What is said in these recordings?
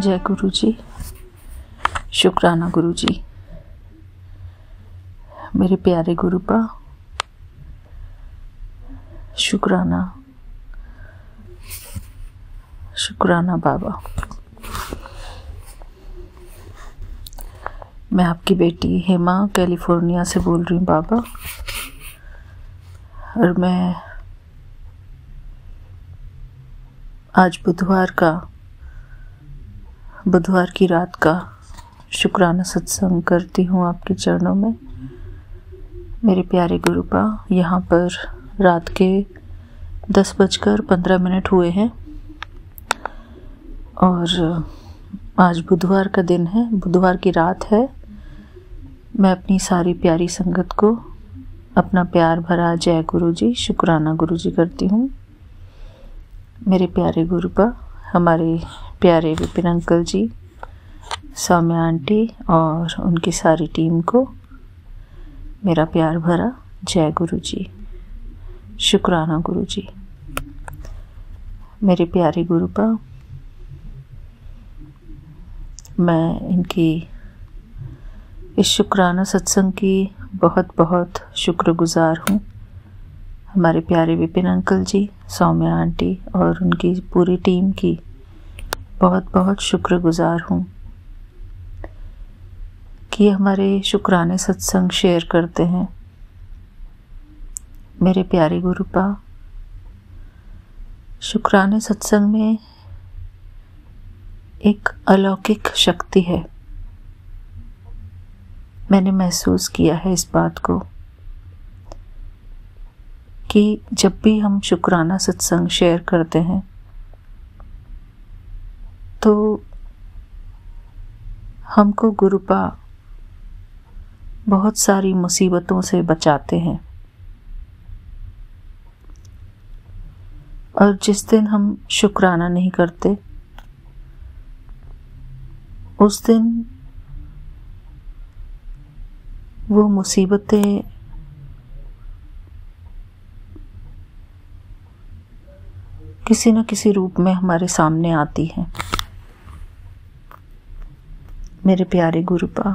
जय गुरु जी। शुक्राना गुरु जी। मेरे प्यारे गुरुपा, शुक्राना शुक्राना बाबा। मैं आपकी बेटी हेमा कैलिफोर्निया से बोल रही हूँ बाबा। और मैं आज बुधवार की रात का शुक्राना सत्संग करती हूँ आपके चरणों में। मेरे प्यारे गुरुपा, यहाँ पर रात के 10:15 हुए हैं और आज बुधवार का दिन है, बुधवार की रात है। मैं अपनी सारी प्यारी संगत को अपना प्यार भरा जय गुरु जी, शुक्राना गुरु जी करती हूँ। मेरे प्यारे गुरुपा, हमारे प्यारे विपिन अंकल जी, सौम्या आंटी और उनकी सारी टीम को मेरा प्यार भरा जय गुरु जी, शुक्राना गुरु जी। मेरे प्यारे गुरुपा, मैं इनकी इस शुक्राना सत्संग की बहुत बहुत शुक्रगुजार हूँ। हमारे प्यारे विपिन अंकल जी, सौम्या आंटी और उनकी पूरी टीम की बहुत बहुत शुक्रगुजार हूँ कि हमारे शुक्राने सत्संग शेयर करते हैं। मेरे प्यारे गुरुपा, शुक्राने सत्संग में एक अलौकिक शक्ति है। मैंने महसूस किया है इस बात को कि जब भी हम शुक्राना सत्संग शेयर करते हैं तो हमको गुरुपा बहुत सारी मुसीबतों से बचाते हैं। और जिस दिन हम शुक्राना नहीं करते उस दिन वो मुसीबतें किसी न किसी रूप में हमारे सामने आती हैं। मेरे प्यारे गुरुपा,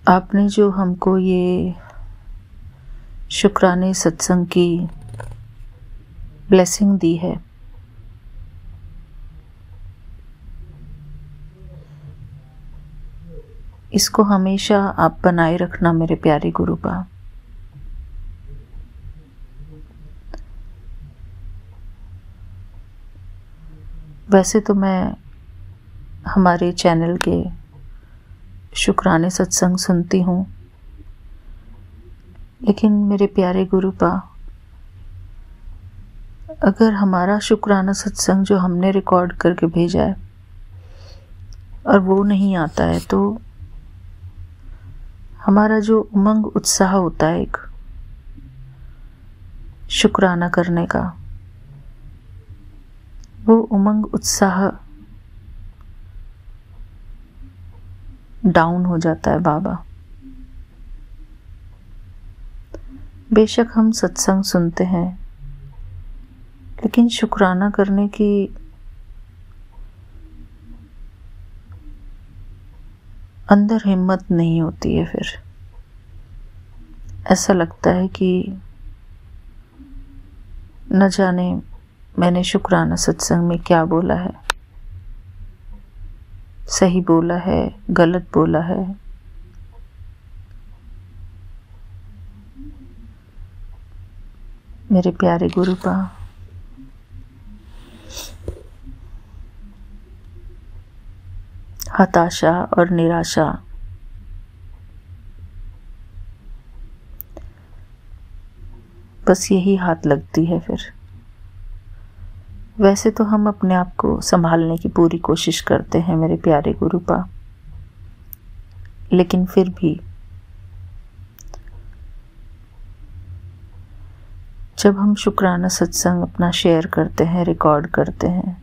आपने जो हमको ये शुक्राने सत्संग की ब्लेसिंग दी है, इसको हमेशा आप बनाए रखना मेरे प्यारे गुरुपा। वैसे तो मैं हमारे चैनल के शुक्राने सत्संग सुनती हूँ, लेकिन मेरे प्यारे गुरुपा, अगर हमारा शुक्राना सत्संग जो हमने रिकॉर्ड करके भेजा है और वो नहीं आता है तो हमारा जो उमंग उत्साह होता है एक शुक्राना करने का, वो उमंग उत्साह डाउन हो जाता है बाबा। बेशक हम सत्संग सुनते हैं, लेकिन शुक्राना करने की अंदर हिम्मत नहीं होती है। फिर ऐसा लगता है कि न जाने मैंने शुक्राना सत्संग में क्या बोला है, सही बोला है, गलत बोला है। मेरे प्यारे गुरुपा, हताशा और निराशा बस यही हाथ लगती है। फिर वैसे तो हम अपने आप को संभालने की पूरी कोशिश करते हैं मेरे प्यारे गुरुपा, लेकिन फिर भी जब हम शुक्राना सत्संग अपना शेयर करते हैं, रिकॉर्ड करते हैं,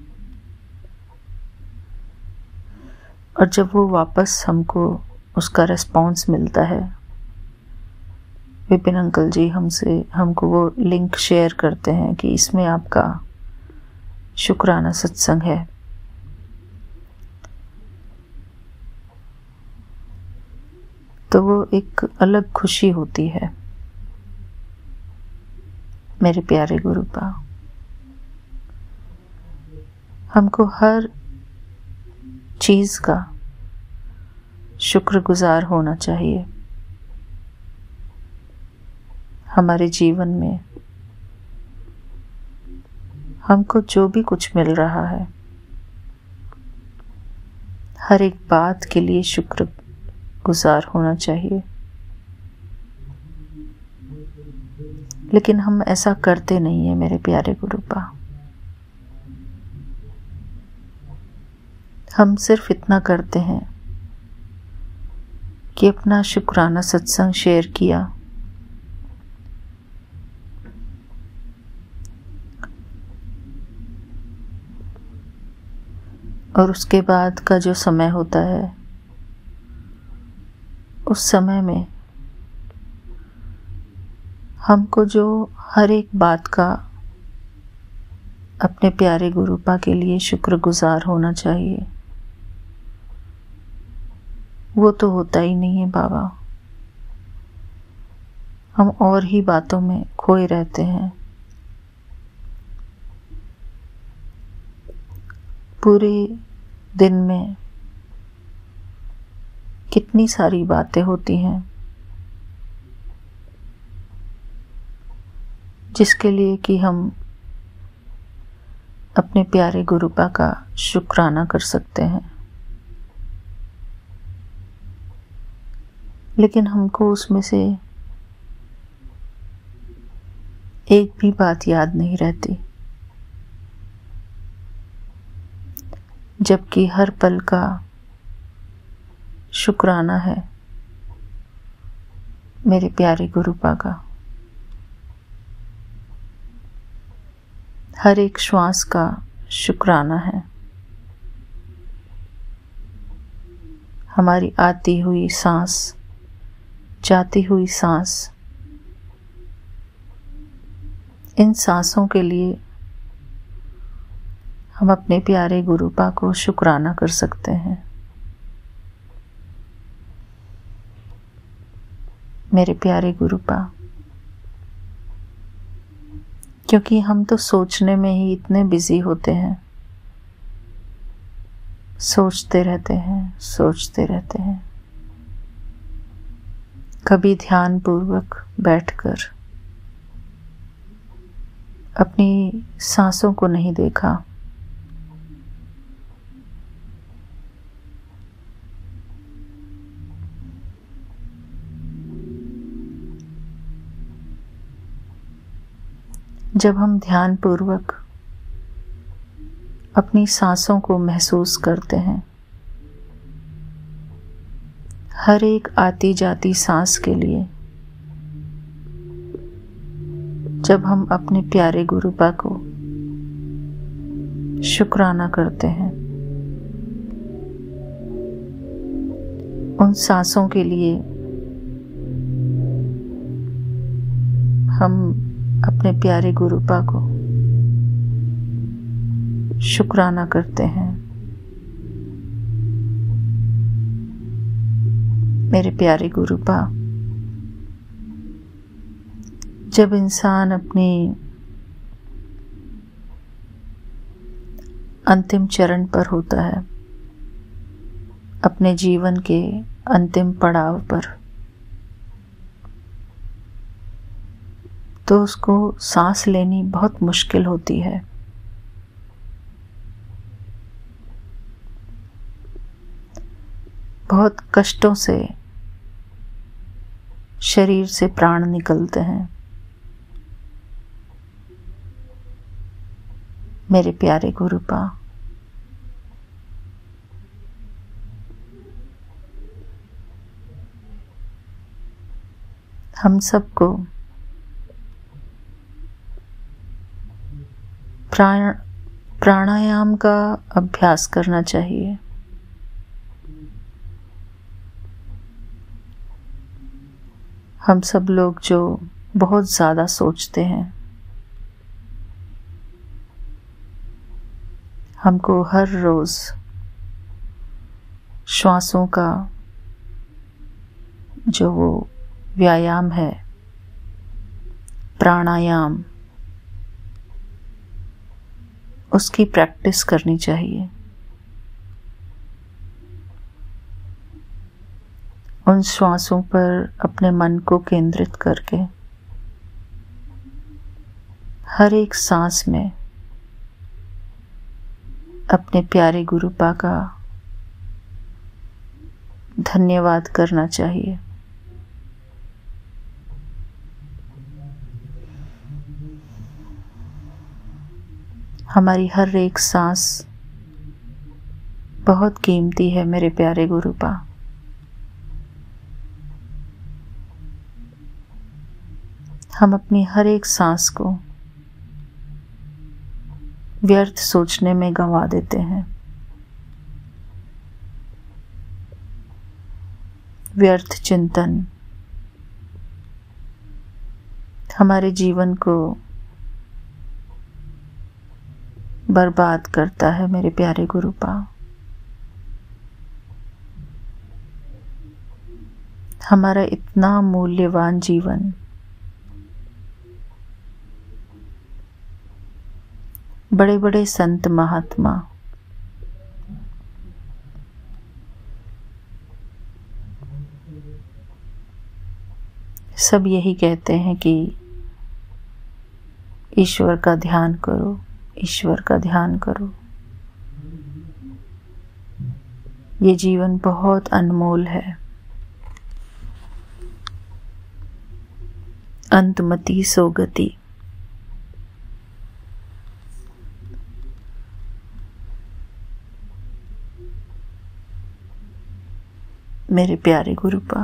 और जब वो वापस हमको उसका रिस्पॉन्स मिलता है विपिन अंकल जी हमको वो लिंक शेयर करते हैं कि इसमें आपका शुक्राना सत्संग है। तो वो एक अलग खुशी होती है। मेरे प्यारे गुरुपा, हमको हर चीज का शुक्रगुजार होना चाहिए। हमारे जीवन में हमको जो भी कुछ मिल रहा है, हर एक बात के लिए शुक्रगुजार होना चाहिए। लेकिन हम ऐसा करते नहीं है मेरे प्यारे गुरुपा। हम सिर्फ इतना करते हैं कि अपना शुक्राना सत्संग शेयर किया, और उसके बाद का जो समय होता है, उस समय में हमको जो हर एक बात का अपने प्यारे गुरुपा के लिए शुक्रगुजार होना चाहिए, वो तो होता ही नहीं है बाबा। हम और ही बातों में खोए रहते हैं। पूरे दिन में कितनी सारी बातें होती हैं जिसके लिए कि हम अपने प्यारे गुरुपा का शुक्राना कर सकते हैं। लेकिन हमको उसमें से एक भी बात याद नहीं रहती, जबकि हर पल का शुक्राना है मेरे प्यारे गुरुपा का। हर एक श्वास का शुक्राना है। हमारी आती हुई सांस, जाती हुई सांस, इन सांसों के लिए हम अपने प्यारे गुरुपा को शुक्राना कर सकते हैं। मेरे प्यारे गुरुपा, क्योंकि हम तो सोचने में ही इतने बिजी होते हैं, सोचते रहते हैं। कभी ध्यान पूर्वक बैठकर अपनी सांसों को नहीं देखा। जब हम ध्यान पूर्वक अपनी सांसों को महसूस करते हैं, हर एक आती जाती सांस के लिए, जब हम अपने प्यारे गुरुपा को शुक्राना करते हैं, उन सांसों के लिए हम अपने प्यारे गुरुपा को शुक्राना करते हैं। मेरे प्यारे गुरुपा, जब इंसान अपनी अंतिम चरण पर होता है, अपने जीवन के अंतिम पड़ाव पर, तो उसको सांस लेनी बहुत मुश्किल होती है। बहुत कष्टों से शरीर से प्राण निकलते हैं। मेरे प्यारे गुरुपा, हम सबको प्राणायाम का अभ्यास करना चाहिए। हम सब लोग जो बहुत ज़्यादा सोचते हैं, हमको हर रोज़ श्वासों का जो वो व्यायाम है, प्राणायाम, उसकी प्रैक्टिस करनी चाहिए। उन श्वासों पर अपने मन को केंद्रित करके हर एक सांस में अपने प्यारे गुरुपा का धन्यवाद करना चाहिए। हमारी हर एक सांस बहुत कीमती है मेरे प्यारे गुरुपा। हम अपनी हर एक सांस को व्यर्थ सोचने में गंवा देते हैं, व्यर्थ चिंतन हमारे जीवन को बर्बाद करता है मेरे प्यारे गुरुपा। हमारा इतना मूल्यवान जीवन बड़े बड़े संत महात्मा सब यही कहते हैं कि ईश्वर का ध्यान करो, ईश्वर का ध्यान करो। ये जीवन बहुत अनमोल है। अंतमति सो गति। मेरे प्यारे गुरुपा,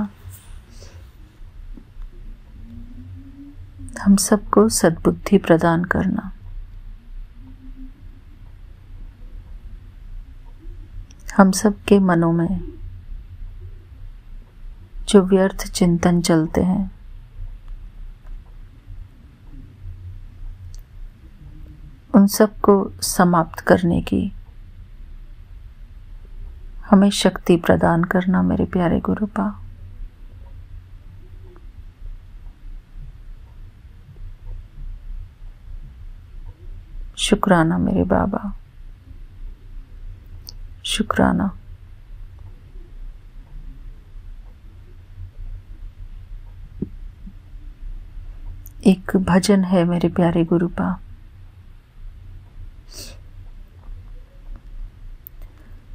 हम सबको सद्बुद्धि प्रदान करना। हम सब के मनों में जो व्यर्थ चिंतन चलते हैं, उन सब को समाप्त करने की हमें शक्ति प्रदान करना मेरे प्यारे गुरुपा। शुक्राना मेरे बाबा, शुक्राना। एक भजन है मेरे प्यारे गुरुपा।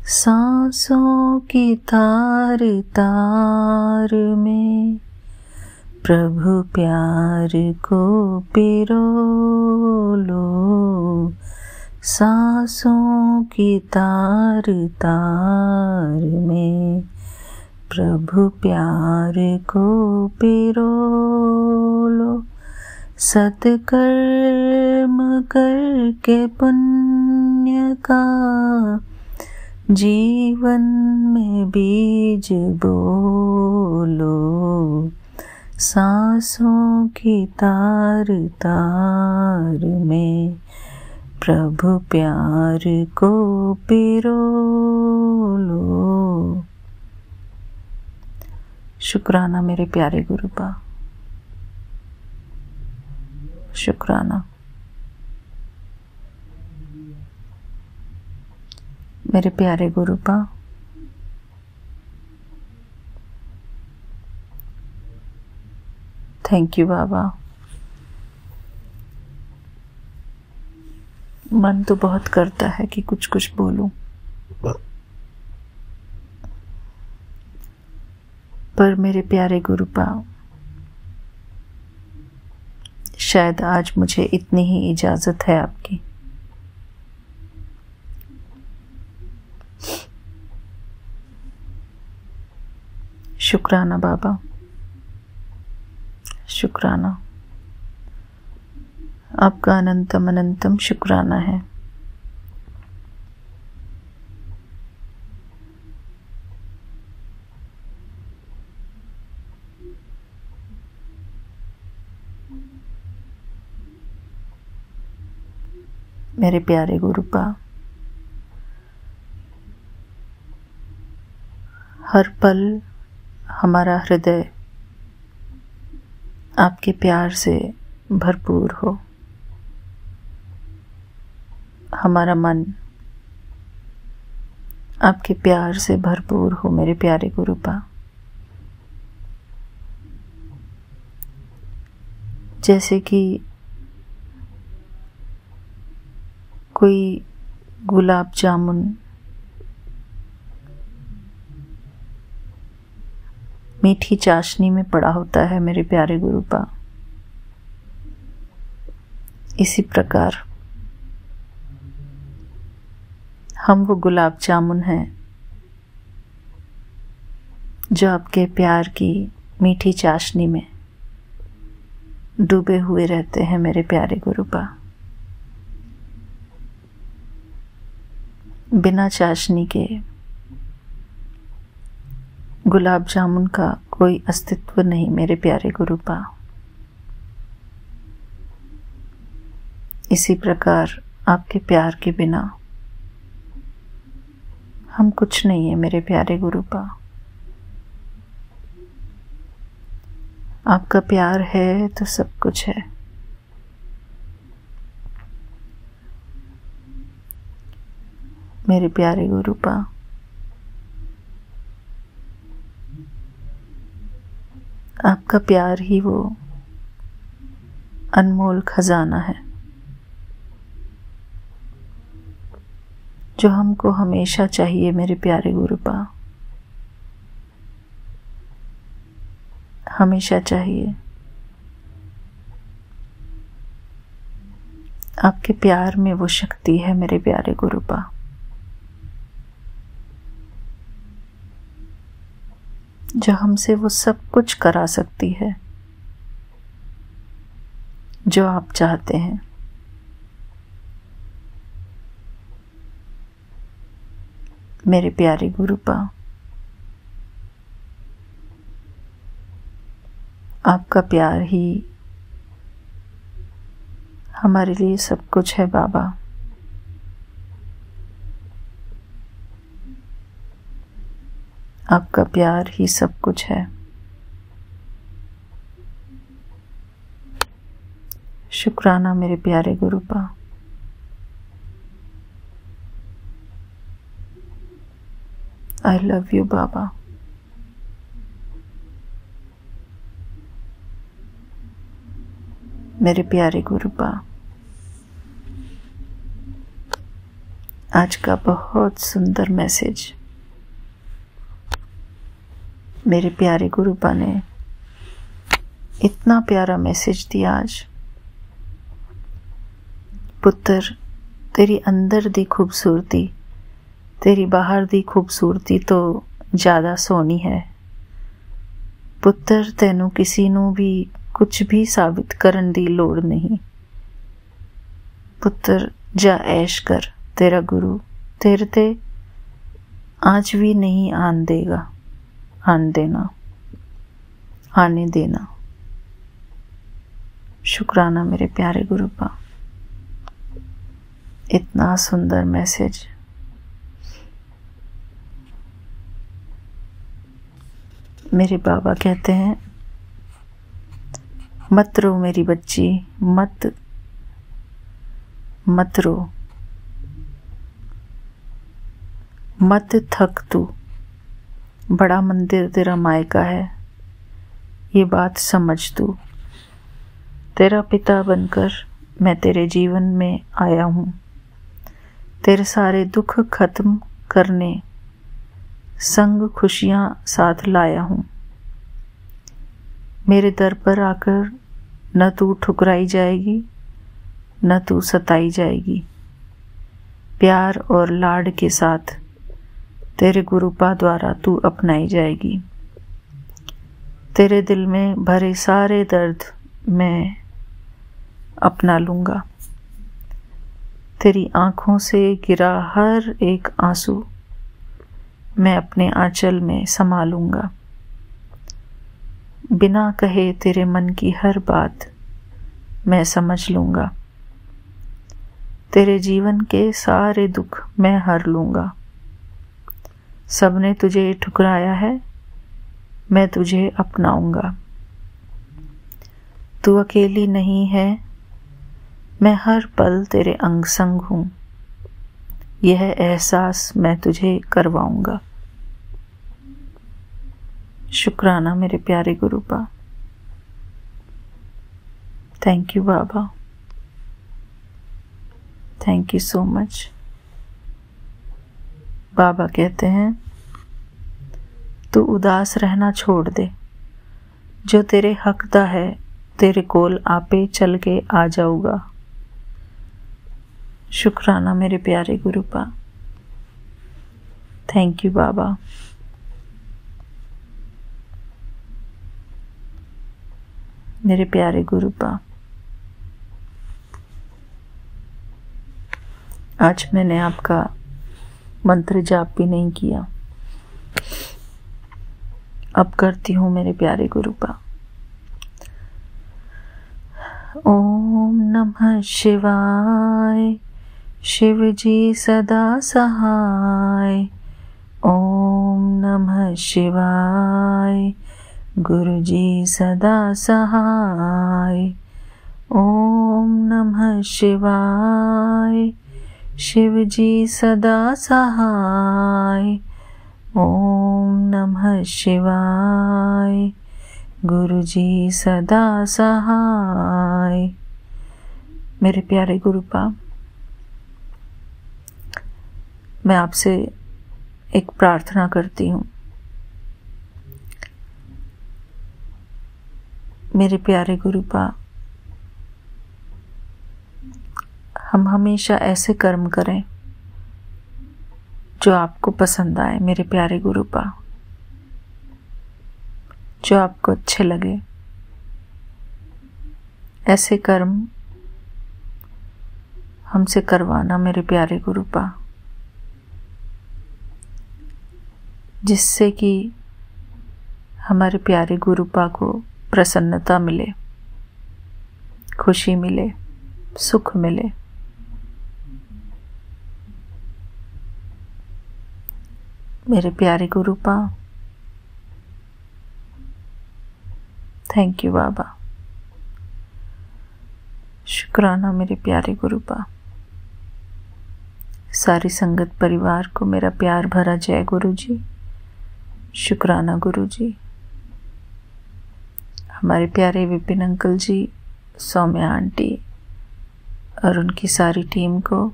सांसों की तार तार में प्रभु प्यार को पिरो लो। सांसों की तार तार में प्रभु प्यार को पिरो लो। सत्कर्म करके पुण्य का जीवन में बीज बोलो। सांसों की तार तार में प्रभु प्यार को पिरो लो। शुक्राना मेरे प्यारे गुरुपा, शुक्राना। मेरे प्यारे गुरुपा, थैंक यू बाबा। मन तो बहुत करता है कि कुछ कुछ बोलूं, पर मेरे प्यारे गुरुपा, शायद आज मुझे इतनी ही इजाजत है आपकी। शुक्राना बाबा, शुक्राना। आपका अनंतम अनंतम शुक्राना है। मेरे प्यारे गुरुपा, हर पल हमारा हृदय आपके प्यार से भरपूर हो, हमारा मन आपके प्यार से भरपूर हो मेरे प्यारे गुरुपा। जैसे कि कोई गुलाब जामुन मीठी चाशनी में पड़ा होता है मेरे प्यारे गुरुपा, इसी प्रकार हम वो गुलाब जामुन हैं जो आपके प्यार की मीठी चाशनी में डूबे हुए रहते हैं मेरे प्यारे गुरुपा। बिना चाशनी के गुलाब जामुन का कोई अस्तित्व नहीं मेरे प्यारे गुरुपा। इसी प्रकार आपके प्यार के बिना हम कुछ नहीं है मेरे प्यारे गुरुपा। आपका प्यार है तो सब कुछ है। मेरे प्यारे गुरुपा, आपका प्यार ही वो अनमोल खजाना है जो हमको हमेशा चाहिए मेरे प्यारे गुरुपा, हमेशा चाहिए। आपके प्यार में वो शक्ति है मेरे प्यारे गुरुपा जो हमसे वो सब कुछ करा सकती है जो आप चाहते हैं। मेरे प्यारे गुरुपा, आपका प्यार ही हमारे लिए सब कुछ है बाबा। आपका प्यार ही सब कुछ है। शुक्राना मेरे प्यारे गुरुपा। आई लव यू बाबा। मेरे प्यारे गुरुपा, आज का बहुत सुंदर मैसेज मेरे प्यारे गुरुपा ने इतना प्यारा मैसेज दिया आज। पुत्र, तेरी अंदर दी खूबसूरती तेरी बाहर दी खूबसूरती तो ज़्यादा सोहनी है। पुत्र, तैनू किसी नू भी कुछ भी साबित करन दी लोड़ नहीं। पुत्र, जा ऐश कर, तेरा गुरु तेरे ते आज भी नहीं आने देना। शुक्राना मेरे प्यारे गुरुपा। इतना सुंदर मैसेज। मेरे बाबा कहते हैं, मत रो मेरी बच्ची, मत रो, मत थक तू। बड़ा मंदिर तेरा मायका है, ये बात समझ तू। तेरा पिता बनकर मैं तेरे जीवन में आया हूँ, तेरे सारे दुख खत्म करने संग खुशियाँ साथ लाया हूँ। मेरे दर पर आकर न तू ठुकराई जाएगी न तू सताई जाएगी। प्यार और लाड के साथ तेरे गुरुपा द्वारा तू अपनाई जाएगी। तेरे दिल में भरे सारे दर्द मैं अपना लूँगा। तेरी आँखों से गिरा हर एक आंसू मैं अपने आंचल में समा लूँगा। बिना कहे तेरे मन की हर बात मैं समझ लूँगा। तेरे जीवन के सारे दुख मैं हर लूँगा। सबने तुझे ठुकराया है, मैं तुझे अपनाऊंगा। तू अकेली नहीं है, मैं हर पल तेरे अंग संग हूँ। यह एहसास मैं तुझे करवाऊंगा। शुक्राना मेरे प्यारे गुरुपा। थैंक यू बाबा, थैंक यू सो मच। बाबा कहते हैं, तू उदास रहना छोड़ दे, जो तेरे हक दा है तेरे कोल आपे चल के आ जाऊगा। शुक्राना मेरे प्यारे गुरुपा। थैंक यू बाबा। मेरे प्यारे गुरुपा, आज मैंने आपका मंत्र जाप भी नहीं किया, अब करती हूँ मेरे प्यारे गुरुपा। ओम नमः शिवाय, शिव जी सदा सहाय। ओम नमः शिवाय, गुरु जी सदा सहाय। ओम नमः शिवाय, शिव जी सदा सहाय। ओम नमः शिवाय, गुरु जी सदा सहाय। मेरे प्यारे गुरुपा, मैं आपसे एक प्रार्थना करती हूँ। मेरे प्यारे गुरुपा, हम हमेशा ऐसे कर्म करें जो आपको पसंद आए। मेरे प्यारे गुरुपा, जो आपको अच्छे लगे, ऐसे कर्म हमसे करवाना मेरे प्यारे गुरुपा, जिससे कि हमारे प्यारे गुरुपा को प्रसन्नता मिले, खुशी मिले, सुख मिले। मेरे प्यारे गुरुपा, थैंक यू बाबा। शुक्राना मेरे प्यारे गुरुपा। सारी संगत परिवार को मेरा प्यार भरा जय गुरु जी। शुक्राना गुरु जी। हमारे प्यारे विपिन अंकल जी, सौम्या आंटी और उनकी सारी टीम को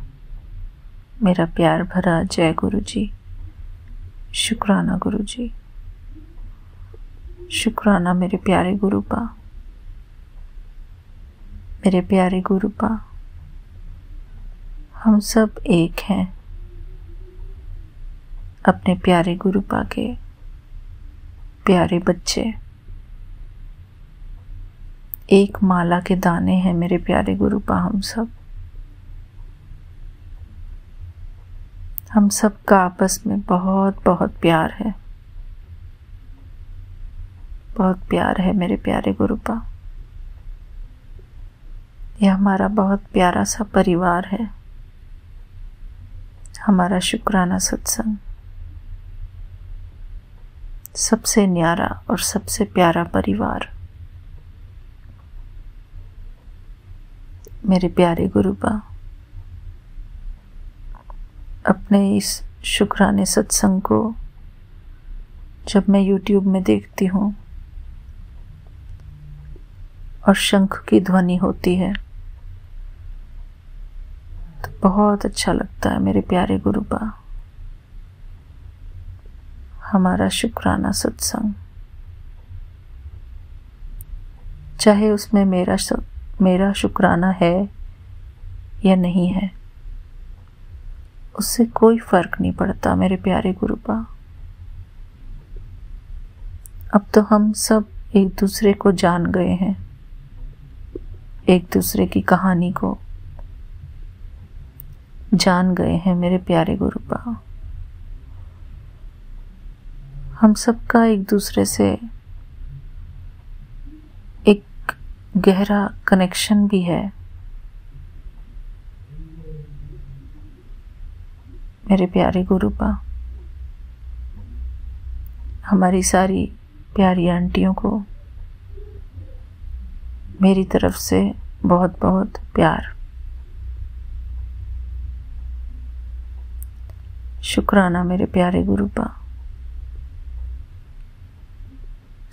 मेरा प्यार भरा जय गुरु जी। शुक्राना गुरु जी। शुक्राना मेरे प्यारे गुरुपा। मेरे प्यारे गुरुपा, हम सब एक हैं, अपने प्यारे गुरुपा के प्यारे बच्चे। एक माला के दाने हैं मेरे प्यारे गुरुपा हम सब। हम सब का आपस में बहुत बहुत प्यार है, बहुत प्यार है मेरे प्यारे गुरुपा। यह हमारा बहुत प्यारा सा परिवार है, हमारा शुक्राना सत्संग। सबसे न्यारा और सबसे प्यारा परिवार। मेरे प्यारे गुरुपा, अपने इस शुक्राने सत्संग को जब मैं YouTube में देखती हूँ और शंख की ध्वनि होती है तो बहुत अच्छा लगता है मेरे प्यारे गुरुपा। हमारा शुक्राना सत्संग, चाहे उसमें मेरा शुक्राना है या नहीं है, उससे कोई फर्क नहीं पड़ता मेरे प्यारे गुरुपा। अब तो हम सब एक दूसरे को जान गए हैं, एक दूसरे की कहानी को जान गए हैं मेरे प्यारे गुरुपा। हम सबका एक दूसरे से एक गहरा कनेक्शन भी है। मेरे प्यारे गुरुपा, हमारी सारी प्यारी आंटियों को मेरी तरफ से बहुत बहुत प्यार। शुक्राना मेरे प्यारे गुरुपा।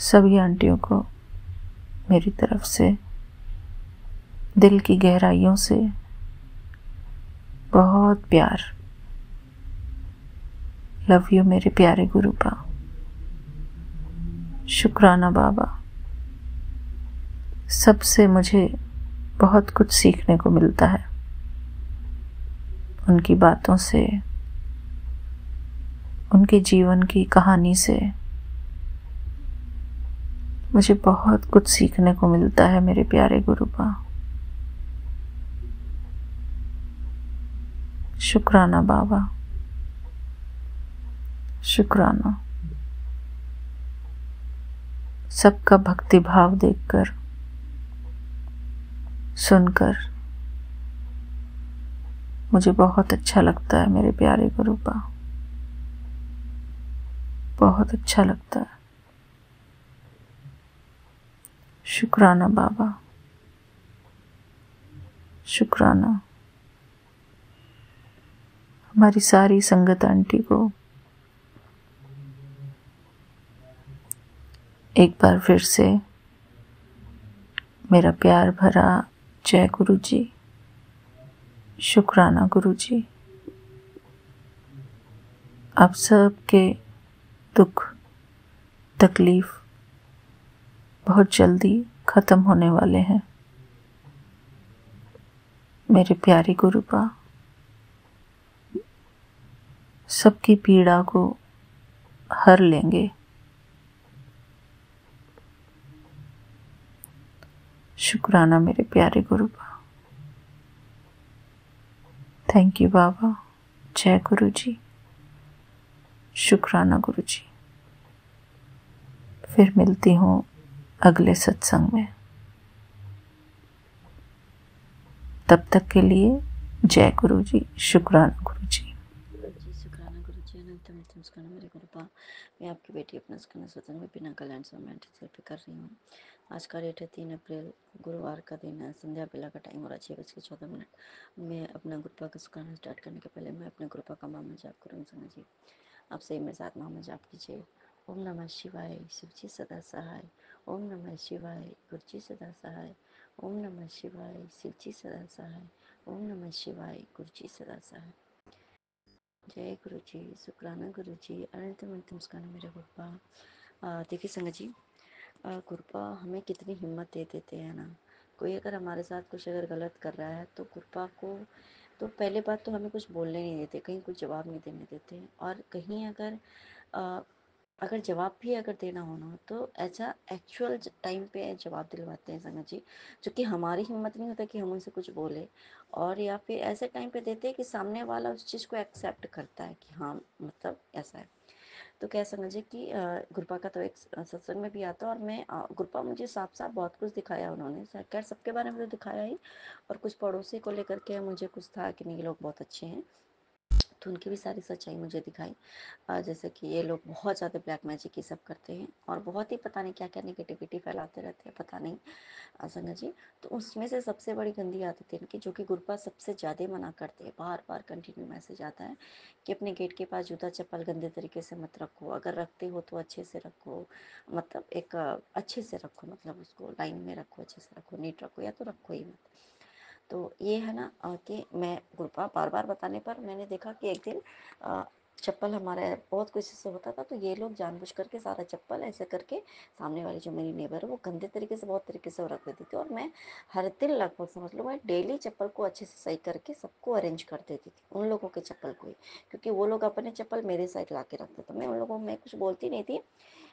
सभी आंटियों को मेरी तरफ से दिल की गहराइयों से बहुत प्यार। लव यू मेरे प्यारे गुरुपा। शुक्राना बाबा। सबसे मुझे बहुत कुछ सीखने को मिलता है, उनकी बातों से, उनके जीवन की कहानी से मुझे बहुत कुछ सीखने को मिलता है मेरे प्यारे गुरुपा। शुक्राना बाबा, शुक्राना। सबका भक्ति भाव देखकर, सुनकर मुझे बहुत अच्छा लगता है मेरे प्यारे गुरुपा, बहुत अच्छा लगता है। शुक्राना बाबा, शुक्राना। हमारी सारी संगत आंटी को एक बार फिर से मेरा प्यार भरा जय गुरु जी। शुक्राना गुरु जी। आप सब के दुख तकलीफ बहुत जल्दी खत्म होने वाले हैं मेरे प्यारे गुरुपा। सबकी पीड़ा को हर लेंगे। शुक्राना मेरे प्यारे गुरुपा। थैंक यू बाबा। जय गुरु जी। शुक्राना गुरु जी। फिर मिलती हूँ अगले सत्संग में। तब तक के लिए जय गुरु जी। शुक्राना गुरु जी। शुक्राना गुरु जी। अनंत नमस्कार मेरे गुरुपा। मैं आपकी बेटी अपना स्कन सत्संग में बिना कल्याण सोमेंट पे कर रही हूँ। आज का डेट है 3 अप्रैल, गुरुवार का दिन है। संध्या बेला का टाइम हो रहा है 6:14। मैं अपना गुरुपा का सुखाना स्टार्ट करने के पहले मैं अपने गुरुपा का मामा जाप करूँगी। संग जी आप सही मेरे साथ मामा जाप कीजिए। ओम नमः शिवाय, शिवजी सदा सहाय। ओम नमः शिवाय, गुरुजी सदा सहाय। ओम नमः शिवाय, शिवजी सदा सहाय। ओम नमः शिवाय, गुरुजी सदा सहाय। जय गुरु जी। शुक्राना गुरु जी। अनंत नमस्कार मेरे गुरुपा। देखिए संगत जी, गुरुपा हमें कितनी हिम्मत दे देते हैं ना। कोई अगर हमारे साथ कुछ अगर गलत कर रहा है तो गुरुपा को तो पहले बात तो हमें कुछ बोलने नहीं देते, कहीं कुछ जवाब नहीं देने देते। और कहीं अगर जवाब भी अगर देना हो ना तो ऐसा एक्चुअल टाइम पे जवाब दिलवाते हैं संगत जी, जो कि हमारी हिम्मत नहीं होता कि हम उनसे कुछ बोले। और या फिर ऐसे टाइम पे देते हैं कि सामने वाला उस चीज़ को एक्सेप्ट करता है कि हाँ मतलब ऐसा है। तो क्या समझे कि गुरपा का तो एक सत्संग में भी आता है। और मैं गुरपा मुझे साफ साफ बहुत कुछ दिखाया उन्होंने, खैर सबके बारे में तो दिखाया ही। और कुछ पड़ोसी को लेकर के मुझे कुछ था कि नहीं ये लोग बहुत अच्छे हैं, तो उनकी भी सारी सच्चाई मुझे दिखाई। जैसे कि ये लोग बहुत ज़्यादा ब्लैक मैजिक ये सब करते हैं और बहुत ही पता नहीं क्या क्या नेगेटिविटी फैलाते रहते हैं, पता नहीं संगत जी। तो उसमें से सबसे बड़ी गंदी आदत है इनकी, जो कि गुरुपा सबसे ज़्यादा मना करते हैं। बार बार कंटिन्यू मैसेज आता है कि अपने गेट के पास जूता चप्पल गंदे तरीके से मत रखो, अगर रखते हो तो अच्छे से रखो, मतलब एक अच्छे से रखो, मतलब उसको लाइन में रखो, अच्छे से रखो, नीट रखो, या तो रखो ही मत। तो ये है ना कि मैं गुरुपा बार बार बताने पर मैंने देखा कि एक दिन चप्पल हमारा बहुत कुछ से होता था, तो ये लोग जानबूझ करके सारा चप्पल ऐसे करके सामने वाली जो मेरी नेबर है वो गंदे तरीके से बहुत तरीके से रख देती थी। और मैं हर दिन लगभग समझ लो मैं डेली चप्पल को अच्छे से सही करके सबको अरेंज कर देती थी, उन लोगों के चप्पल को ही, क्योंकि वो लोग अपने चप्पल मेरे साइड ला के रखते थे। मैं उन लोगों में कुछ बोलती नहीं थी,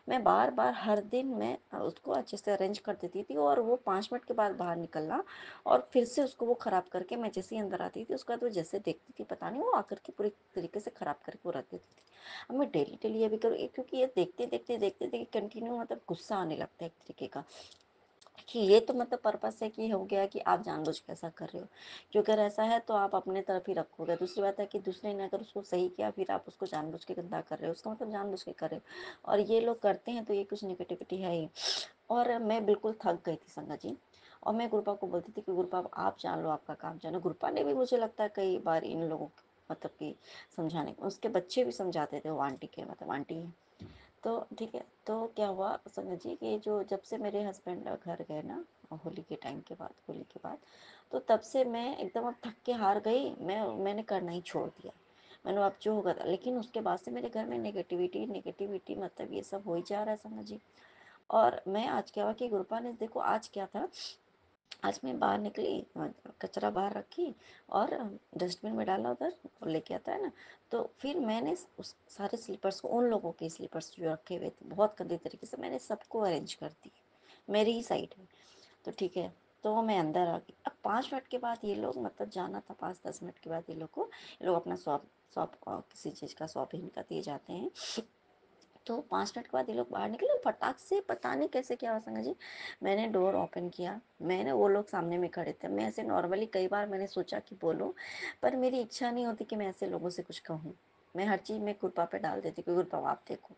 मैं बार बार हर दिन मैं उसको अच्छे से अरेंज कर देती थी। और वो 5 मिनट के बाद बाहर निकलना और फिर से उसको वो ख़राब करके मैं जैसे ही अंदर आती थी उसके बाद वो जैसे देखती थी पता नहीं वो आकर के पूरी तरीके से ख़राब करके वो रख देती थी। अब मैं डेली डेली ये भी करूँ, क्योंकि ये देखते देखते देखते देखते कंटिन्यू मतलब गुस्सा आने लगता है एक तरीके का। कि ये तो मतलब पर्पस है कि हो गया कि आप जानबूझ के ऐसा कर रहे हो, क्योंकि अगर ऐसा है तो आप अपने तरफ ही रखोगे। दूसरी बात है कि दूसरे ने अगर उसको सही किया फिर आप उसको जानबूझ के गंदा कर रहे हो, उसका मतलब जानबूझ के कर रहे हो, और ये लोग करते हैं तो ये कुछ निगेटिविटी है ही। और मैं बिल्कुल थक गई थी संगत जी, और मैं गुरपा को बोलती थी कि गुरपा आप जान लो, आपका काम जानो। गुरपा ने भी मुझे लगता है कई बार इन लोगों को मतलब कि समझाने, उसके बच्चे भी समझाते थे, वो आंटी के मतलब आंटी है। तो ठीक है, तो क्या हुआ संगत जी कि जो जब से मेरे हस्बैंड घर गए ना होली के टाइम के बाद, होली के बाद, तो तब से मैं एकदम अब थक के हार गई। मैंने करना ही छोड़ दिया। मैंने अब जो होगा था, लेकिन उसके बाद से मेरे घर में नेगेटिविटी नेगेटिविटी मतलब ये सब हो ही जा रहा है संगत जी। और मैं आज क्या हुआ कि गुरपा ने देखो आज क्या था, आज मैं बाहर निकली, कचरा बाहर रखी और डस्टबिन में डाला उधर, और लेके आता है ना, तो फिर मैंने उस सारे स्लीपर्स को, उन लोगों के स्लीपर्स जो रखे हुए थे बहुत गंदे तरीके से, मैंने सबको अरेंज कर दिए मेरी ही साइड में। तो ठीक है, तो मैं अंदर आ गई। अब 5 मिनट के बाद ये लोग, मतलब जाना था 5-10 मिनट के बाद ये लोग अपना शॉप शॉप किसी चीज़ का शॉप इनका दिए जाते हैं। तो 5 मिनट के बाद ये लोग बाहर निकले, फटाक से पता नहीं कैसे क्या हुआ संगत जी, मैंने डोर ओपन किया। मैंने, वो लोग सामने में खड़े थे, मैं ऐसे नॉर्मली कई बार मैंने सोचा कि बोलूं, पर मेरी इच्छा नहीं होती कि मैं ऐसे लोगों से कुछ कहूँ। मैं हर चीज़ में गुरपा पे डाल देती कि गुरपा आप देखो।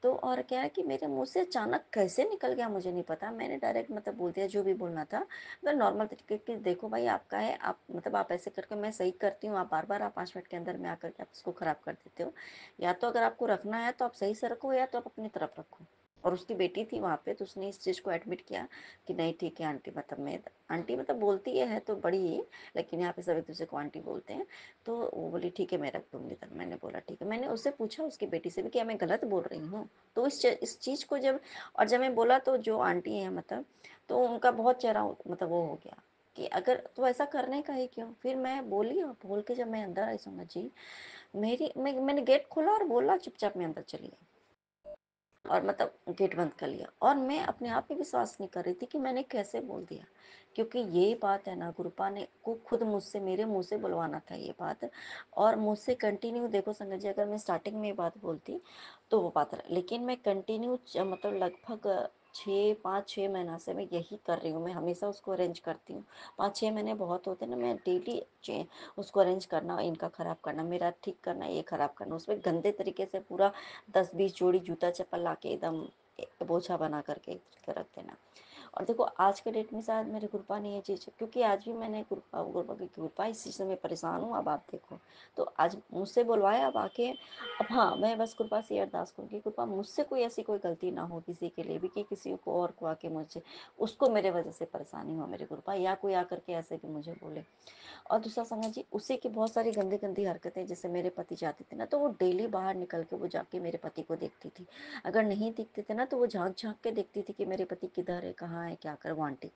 तो और क्या है कि मेरे मुंह से अचानक कैसे निकल गया मुझे नहीं पता, मैंने डायरेक्ट मतलब बोल दिया जो भी बोलना था, मतलब नॉर्मल तरीके की, देखो भाई आपका है, आप मतलब आप ऐसे करके मैं सही करती हूँ, आप बार बार आप 5 मिनट के अंदर में आकर के आप इसको खराब कर देते हो। या तो अगर आपको रखना है तो आप सही से रखो, या तो आप अपनी तरफ रखो। और उसकी बेटी थी वहाँ पे, तो उसने इस चीज़ को एडमिट किया कि नहीं ठीक है आंटी, मतलब मैं आंटी मतलब बोलती है तो बड़ी ही, लेकिन यहाँ पे सब एक दूसरे को आंटी बोलते हैं। तो वो बोली ठीक है मैं रख दूंगी, तब मैंने बोला ठीक है। मैंने उससे पूछा उसकी बेटी से भी क्या मैं गलत बोल रही हूँ, तो इस चीज़ को जब, और जब मैं बोला तो जो आंटी है मतलब, तो उनका बहुत चेहरा मतलब वो हो गया कि अगर तो ऐसा करने का ही क्यों। फिर मैं बोली, और बोल के जब मैं अंदर आई सुना जी, मैंने गेट खोला और बोला चुपचाप मैं अंदर चली गई, और मतलब गेट बंद कर लिया। और मैं अपने आप पे विश्वास नहीं कर रही थी कि मैंने कैसे बोल दिया, क्योंकि ये बात है ना, गुरुपा ने को खुद मुझसे, मेरे मुंह से बुलवाना था ये बात, और मुझसे कंटिन्यू, देखो संगत जी अगर मैं स्टार्टिंग में ये बात बोलती तो वो बात रहा, लेकिन मैं कंटिन्यू मतलब लगभग 6-5-6 महीना से मैं यही कर रही हूँ। मैं हमेशा उसको अरेंज करती हूँ, 5-6 महीने बहुत होते ना, मैं डेली उसको अरेंज करना, इनका खराब करना, मेरा ठीक करना, ये खराब करना, उसमें गंदे तरीके से पूरा 10-20 जोड़ी जूता चप्पल ला के एकदम बोझा बना करके रख देना। और देखो आज के डेट में शायद मेरे गुरपा ने ये चीज़, क्योंकि आज भी मैंने गुरपा गुरपा की गुरपा इस चीज़ से मैं परेशान हूँ, अब आप देखो। तो आज मुझसे बुलवाया अब आके, अब हाँ मैं बस गुरपा से अरदास करूँगी, गुरपा मुझसे कोई ऐसी कोई गलती ना हो किसी के लिए भी, कि किसी को और को आके मुझे, उसको मेरे वजह से परेशानी हो मेरे गुरपा, या कोई आकर के ऐसे कि मुझे बोले। और दूसरा संगत जी, उसी की बहुत सारी गंदी गंदी हरकतें, जैसे मेरे पति जाते थे ना तो वो डेली बाहर निकल के वो जाके मेरे पति को देखती थी, अगर नहीं दिखते थे ना तो वो झांक झांक के देखती थी कि मेरे पति किधर है, कहाँ है, क्या कर, वो आंटी।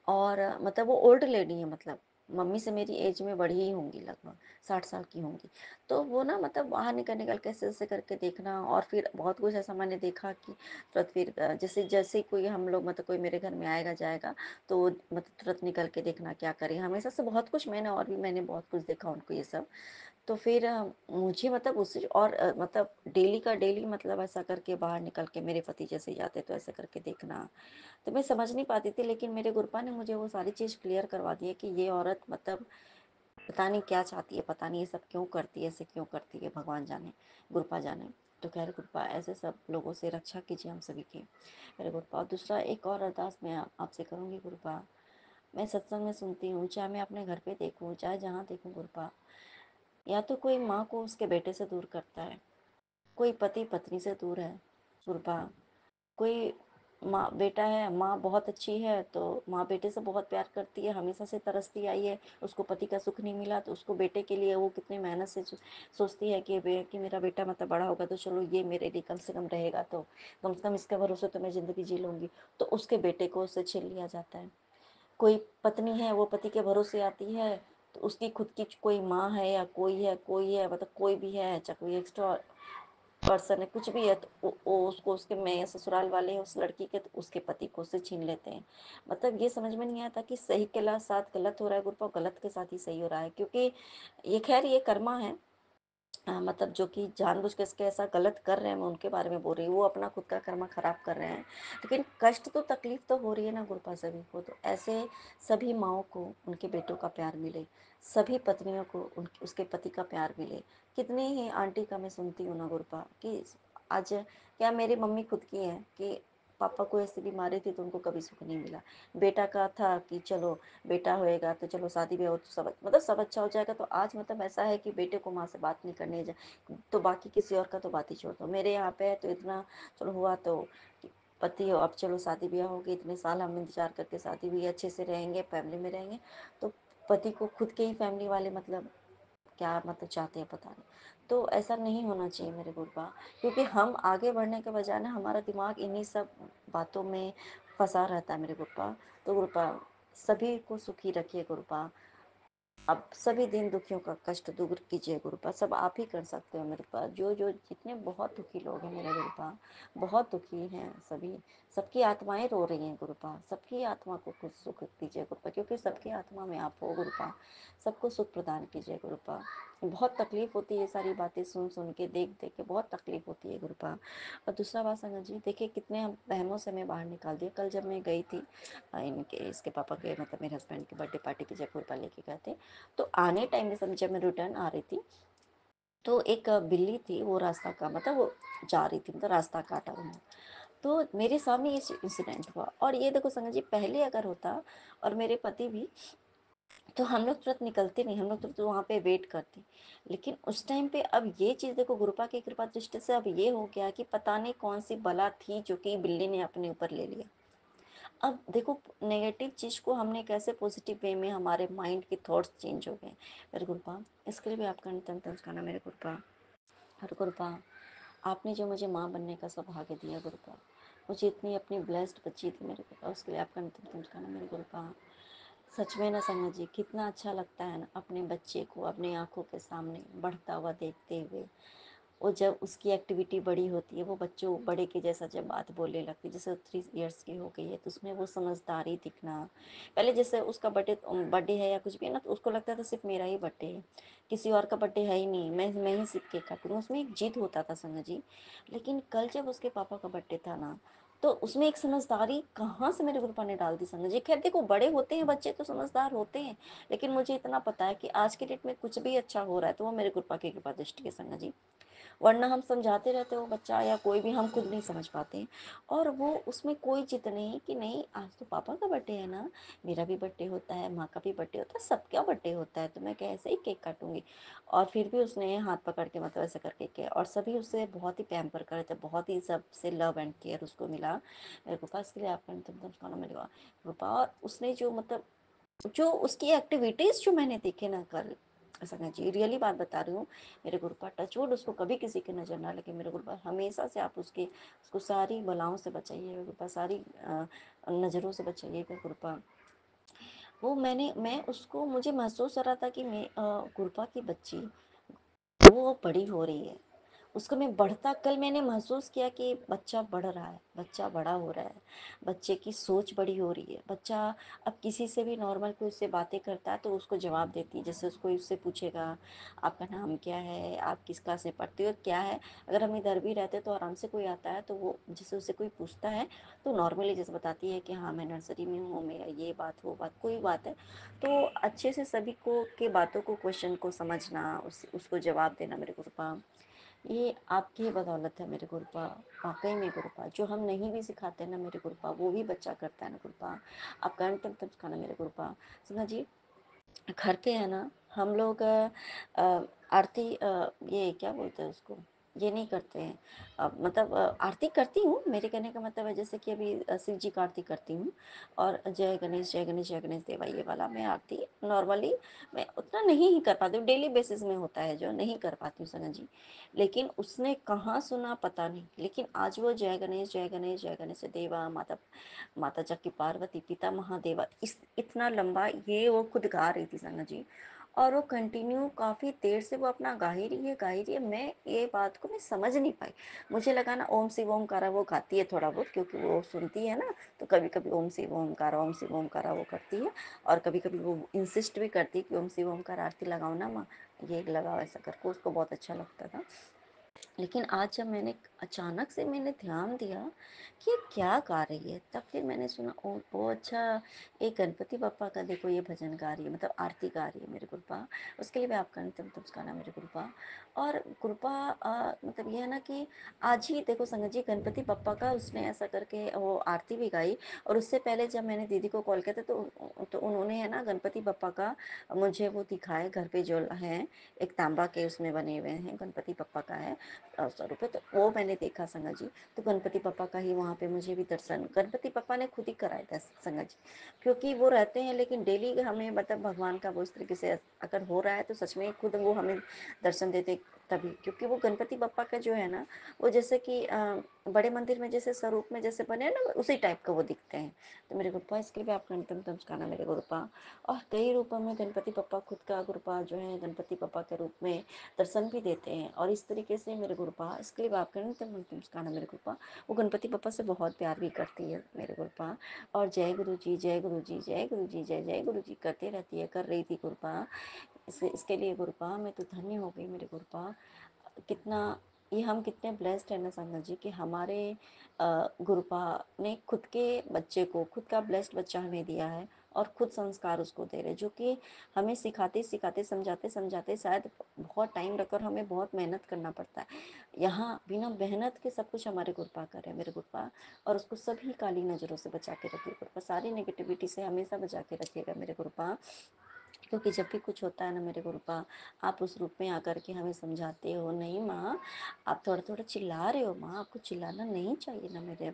और मतलब वो ओल्ड लेडी है, मतलब मम्मी से मेरी एज में बड़ी ही होंगी, लगभग 60 साल की होंगी। तो वो ना मतलब बाहर निकल निकल के ऐसे ऐसे करके देखना, और फिर बहुत कुछ ऐसा मैंने देखा कि तुरंत फिर जैसे जैसे कोई हम लोग मतलब कोई मेरे घर में आएगा जाएगा, तो वो मतलब तुरंत निकल के देखना क्या करे, हमेशा से बहुत कुछ मैंने, और भी मैंने बहुत कुछ देखा उनको ये सब। तो फिर मुझे मतलब उससे, और मतलब डेली का डेली मतलब ऐसा करके बाहर निकल के मेरे पति जैसे जाते तो ऐसे करके देखना, तो मैं समझ नहीं पाती थी। लेकिन मेरे गुरपा ने मुझे वो सारी चीज़ क्लियर करवा दी है कि ये औरत मतलब पता नहीं क्या चाहती है, पता नहीं ये सब क्यों करती है, ऐसे क्यों करती है, भगवान जाने, गुरपा जाने। तो कह रहे गुरपा ऐसे सब लोगों से रक्षा कीजिए हम सभी की, मेरे गुरपा। और दूसरा एक और अरदास मैं आपसे करूँगी गुरपा, मैं सत्संग में सुनती हूँ, चाहे मैं अपने घर पे देखूँ चाहे जहाँ देखूँ गुरपा, या तो कोई माँ को उसके बेटे से दूर करता है, कोई पति पत्नी से दूर है गुरपा, कोई माँ बेटा है, माँ बहुत अच्छी है तो माँ बेटे से बहुत प्यार करती है, हमेशा से तरसती आई है, उसको पति का सुख नहीं मिला तो उसको बेटे के लिए वो कितनी मेहनत से सोचती है कि मेरा बेटा मतलब बड़ा होगा तो चलो ये मेरे लिए कम से कम रहेगा, तो कम से कम इसके भरोसे तो मैं ज़िंदगी जी लूँगी। तो उसके बेटे को उससे छीन लिया जाता है। कोई पत्नी है वो पति के भरोसे आती है, तो उसकी खुद की कोई माँ है या कोई है मतलब कोई भी है, चाहे कोई एक्स्ट्रा पर्सन है, कुछ भी है, तो वो उसको, उसके मैं ससुराल वाले हैं उस लड़की के, तो उसके पति को उससे छीन लेते हैं। मतलब ये समझ में नहीं आता कि सही के साथ गलत हो रहा है गुरु, गलत के साथ ही सही हो रहा है, क्योंकि ये खैर ये कर्मा है, मतलब जो कि जानबूझ के इसके ऐसा गलत कर रहे हैं, मैं उनके बारे में बोल रही हूँ, वो अपना खुद का कर्म खराब कर रहे हैं। लेकिन कष्ट तो तकलीफ तो हो रही है ना गुरुपा सभी को। तो ऐसे सभी माँओं को उनके बेटों का प्यार मिले, सभी पत्नियों को उसके पति का प्यार मिले। कितनी ही आंटी का मैं सुनती हूँ ना गुरुपा कि आज क्या मेरी मम्मी खुद की है कि पापा को ऐसी बीमारी थी तो उनको कभी सुख नहीं मिला। बेटा का था कि चलो बेटा होएगा तो चलो शादी ब्याह हो तो सब मतलब सब अच्छा हो जाएगा। तो आज मतलब ऐसा है कि बेटे को माँ से बात नहीं करनी है तो बाकी किसी और का तो बात ही छोड़ दो। मेरे यहाँ पे है तो इतना चलो हुआ तो पति हो, अब चलो शादी ब्याह होगी, इतने साल हम इंतजार करके शादी हुई, अच्छे से रहेंगे, फैमिली में रहेंगे। तो पति को खुद के ही फैमिली वाले मतलब क्या मतलब चाहते हैं पता नहीं। तो ऐसा नहीं होना चाहिए मेरे गुरुपा, क्योंकि हम आगे बढ़ने के बजाय ना हमारा दिमाग इन्हीं सब बातों में फंसा रहता है मेरे गुरुपा। तो गुरुपा सभी को सुखी रखिए गुरुपा। अब सभी दीन दुखियों का कष्ट दूर कीजिए गुरुपा। सब आप ही कर सकते हो मेरे पास। जो जो जितने बहुत दुखी लोग हैं मेरे गुरुपा, बहुत दुखी हैं सभी, सबकी आत्माएं रो रही हैं गुरुपा। सबकी आत्मा को कुछ सुख दीजिए गुरुपा, क्योंकि सबकी आत्मा में आप हो गुरुपा। सबको सुख प्रदान कीजिए गुरुपा। बहुत तकलीफ होती है ये सारी बातें सुन सुन के, देख देख के बहुत तकलीफ होती है गुरुपा। और दूसरा बात संगत जी देखिए, कितने हम बहनों से मैं बाहर निकाल दिया। कल जब मैं गई थी इनके इसके पापा के मतलब मेरे हस्बैंड की बर्थडे पार्टी पे जयपुर पर लेके गए थे। तो आने टाइम में जब मैं रिटर्न आ रही थी तो एक बिल्ली थी, वो रास्ता का मतलब वो जा रही थी, मतलब रास्ता काटा उन्होंने। तो मेरे सामने ये इंसिडेंट हुआ। और ये देखो संगत जी, पहले अगर होता और मेरे पति भी, तो हम लोग तुरंत निकलते नहीं, हम लोग तुरंत वहाँ पे वेट करते। लेकिन उस टाइम पे अब ये चीज़ देखो गुरुपा की कृपा दृष्टि से अब ये हो गया कि पता नहीं कौन सी बला थी जो कि बिल्ली ने अपने ऊपर ले लिया। अब देखो नेगेटिव चीज़ को हमने कैसे पॉजिटिव वे में हमारे माइंड के थॉट्स चेंज हो गए मेरे गुरुपा। इसके लिए भी आपका नितन नमस्कार मेरे गुरुपा। और गुरुपा आपने जो मुझे माँ बनने का सौभाग्य दिया गुरुपा, मुझे इतनी अपनी ब्लेस्ड बच्ची थी मेरे गुरुपा, उसके लिए आपका नितन नमस्कार मेरे गुरुपा। सच में ना संगत जी, कितना अच्छा लगता है ना अपने बच्चे को अपनी आंखों के सामने बढ़ता हुआ देखते हुए। वो जब उसकी एक्टिविटी बड़ी होती है, वो बच्चों बड़े के जैसा जब बात बोलने लगती है, जैसे 3 इयर्स की हो गई है तो उसमें वो समझदारी दिखना। पहले जैसे उसका बर्थडे है या कुछ भी है ना, तो उसको लगता था सिर्फ मेरा ही बर्थडे है, किसी और का बर्थडे है ही नहीं, मैं ही सिर्फ केक काटूंगा। उसमें एक जिद होता था संगत जी। लेकिन कल जब उसके पापा का बर्थडे था ना, तो उसमें एक समझदारी कहाँ से मेरे गुरुपा ने डाल दी संगत जी। खैर देखो, बड़े होते हैं बच्चे तो समझदार होते हैं, लेकिन मुझे इतना पता है कि आज के डेट में कुछ भी अच्छा हो रहा है तो वो मेरे गुरुपा की कृपा दृष्टि है संगत जी। वरना हम समझाते रहते हो बच्चा या कोई भी, हम खुद नहीं समझ पाते। और वो उसमें कोई जिद नहीं कि नहीं आज तो पापा का बर्थडे है ना, मेरा भी बर्थडे होता है, माँ का भी बर्थडे होता है, सबका बर्थडे होता है, तो मैं कैसे ही केक काटूंगी। और फिर भी उसने हाथ पकड़ के मतलब ऐसे करके किया। और सभी उससे बहुत ही पैम्पर करे थे, बहुत ही सबसे लव एंड केयर उसको मिला मेरे को पास। के लिए आपका तुम खाना मिलेगा रूपा। और उसने जो मतलब जो उसकी एक्टिविटीज जो मैंने देखे ना कल, संगत जी रियली बात बता रही हूँ मेरे गुरुपा, टचवुड उसको कभी किसी की नजर ना लगे मेरे गुरुपा। हमेशा से आप उसको सारी बलाओं से बचाइए मेरे गुरुपा, सारी नजरों से बचाइए मेरे गुरुपा। वो मैं उसको मुझे महसूस हो रहा था कि मैं गुरुपा की बच्ची वो बड़ी हो रही है। उसको मैं बढ़ता कल मैंने महसूस किया कि बच्चा बढ़ रहा है, बच्चा बड़ा हो रहा है, बच्चे की सोच बड़ी हो रही है। बच्चा अब किसी से भी नॉर्मल कोई उससे बातें करता है तो उसको जवाब देती है। जैसे उसको उससे पूछेगा आपका नाम क्या है, आप किस क्लास में पढ़ते हो, क्या है। अगर हम इधर भी रहते तो आराम से कोई आता है तो वो जैसे उससे कोई पूछता है तो नॉर्मली जैसे बताती है कि हाँ मैं नर्सरी में हूँ, मेरा ये बात वो बात कोई बात है। तो अच्छे से सभी को के बातों को क्वेश्चन को समझना, उसको जवाब देना मेरे गुरुपा, ये आपकी ही बदौलत है मेरे गुरुपा। वाकई में गुरुपा जो हम नहीं भी सिखाते ना मेरे गुरुपा, वो भी बच्चा करता है ना गुरुपा। आप कंठ तक सिखाना मेरे गुरुपा। सुना जी, घर पे है ना हम लोग आरती ये क्या बोलते हैं उसको, ये नहीं करते हैं। मतलब आरती करती हूँ, मेरे कहने का मतलब है जैसे कि अभी शिव जी का आरती करती हूँ। और जय गणेश जय गणेश जय गणेश देवा ये वाला मैं आरती नॉर्मली मैं उतना नहीं ही कर पाती हूँ, डेली बेसिस में होता है जो नहीं कर पाती हूँ सना जी। लेकिन उसने कहाँ सुना पता नहीं, लेकिन आज वो जय गणेश जय गणेश जय गणेश देवा माता माता जाकी पार्वती पिता महादेवा इस इतना लंबा ये वो खुद गा रही थी सना जी। और वो कंटिन्यू काफ़ी देर से वो अपना गा ही रही है। मैं ये बात को मैं समझ नहीं पाई। मुझे लगा ना ओम शिव ओमकारा वो गाती है थोड़ा बहुत, क्योंकि वो सुनती है ना, तो कभी-कभी ओम शिव ओमकारा, ओम शिव ओमकारा वो करती है। और कभी-कभी वो इंसिस्ट भी करती है कि ओम शिव ओमकार आरती लगाओ ना माँ, ये लगाओ ऐसा करके, उसको बहुत अच्छा लगता था। लेकिन आज जब मैंने अचानक से मैंने ध्यान दिया कि ये क्या गा रही है, तब फिर मैंने सुना ओ अच्छा, ये गणपति बप्पा का देखो ये भजन गा रही है, मतलब आरती गा रही है मेरे कृपा। उसके लिए भी आपका नित्यम नमस्कार मेरे कृपा। और कृपा मतलब ये है ना कि आज ही देखो संगत जी गणपति बप्पा का उसने ऐसा करके वो आरती भी गाई। और उससे पहले जब मैंने दीदी को कॉल किया था तो उन्होंने है ना गणपति बप्पा का मुझे वो दिखाए घर पे जो है, एक तांबा के उसमें बने हुए हैं, गणपति बप्पा का है स्वरूप है, तो वो मैंने देखा संगत जी। तो गणपति पापा का ही वहाँ पे मुझे भी दर्शन गणपति पापा ने खुद ही कराया था संगत जी, क्योंकि वो रहते हैं लेकिन डेली हमें मतलब भगवान का वो इस तरीके से अगर हो रहा है तो सच में खुद वो हमें दर्शन देते तभी, क्योंकि वो गणपति बप्पा का जो है ना, वो जैसे कि बड़े मंदिर में जैसे स्वरूप में जैसे बने ना उसी टाइप का वो दिखते हैं। तो मेरे गुरुपा इसके लिए भी आपका नितम नमस्कार मेरे गुरुपा। और कई रूपों में गणपति बप्पा खुद का गुरुपा जो है गणपति बप्पा के रूप में दर्शन भी देते हैं। और इस तरीके से मेरे गुरुपा इसके लिए बात करें तो मुस्कान मेरे गुरुपा वो गणपति पापा से बहुत प्यार भी करती है मेरे गुरुपा। और जय गुरु जी जय गुरु जी जय गुरु जी जय जय गुरु जी करते रहती है, कर रही थी गुरुपा। इसके लिए गुरुपा मैं तो धन्य हो गई मेरे गुरुपा। कितना ये हम कितने ब्लेस्ड है ना संगत जी कि हमारे गुरुपा ने खुद के बच्चे को खुद का ब्लेस्ड बच्चा हमें दिया है और खुद संस्कार उसको दे रहे, जो कि हमें सिखाते सिखाते समझाते समझाते शायद बहुत टाइम रखकर हमें बहुत मेहनत करना पड़ता है। यहाँ बिना मेहनत के सब कुछ हमारे गुरुपा कर रहे हैं मेरे गुरुपा। और उसको सभी काली नज़रों से बचा के रखिए गुरुपा, सारी नेगेटिविटी से हमेशा बचा के रखिएगा मेरे गुरुपा। क्योंकि जब भी कुछ होता है ना मेरे गुरुपा, आप उस रूप में आकर के हमें समझाते हो, नहीं माँ आप थोड़ा थोड़ा चिल्ला रहे हो माँ, आपको चिल्लाना नहीं चाहिए ना मेरे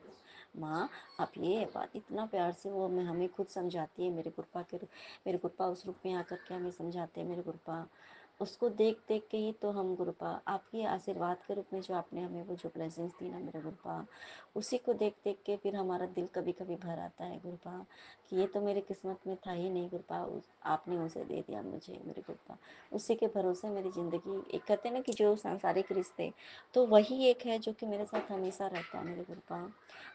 माँ, आप ये बात इतना प्यार से वो मैं हमें खुद समझाती है मेरे गुरुपा के मेरे गुरुपा उस रूप में आकर के हमें समझाते हैं मेरे गुरुपा। उसको देख देख के ही तो हम गुरुपा आपकी आशीर्वाद के रूप में जो आपने हमें वो जो ब्लेसिंग्स दी ना मेरे गुरुपा, उसी को देख देख के फिर हमारा दिल कभी कभी भर आता है गुरुपा कि ये तो मेरी किस्मत में था ही नहीं गुरुपा, आपने उसे दे दिया मुझे मेरे गुरुपा। उसी के भरोसे मेरी ज़िंदगी, एक कहते हैं ना कि जो सांसारिक रिश्ते, तो वही एक है जो कि मेरे साथ हमेशा रहता है मेरे गुरुपा।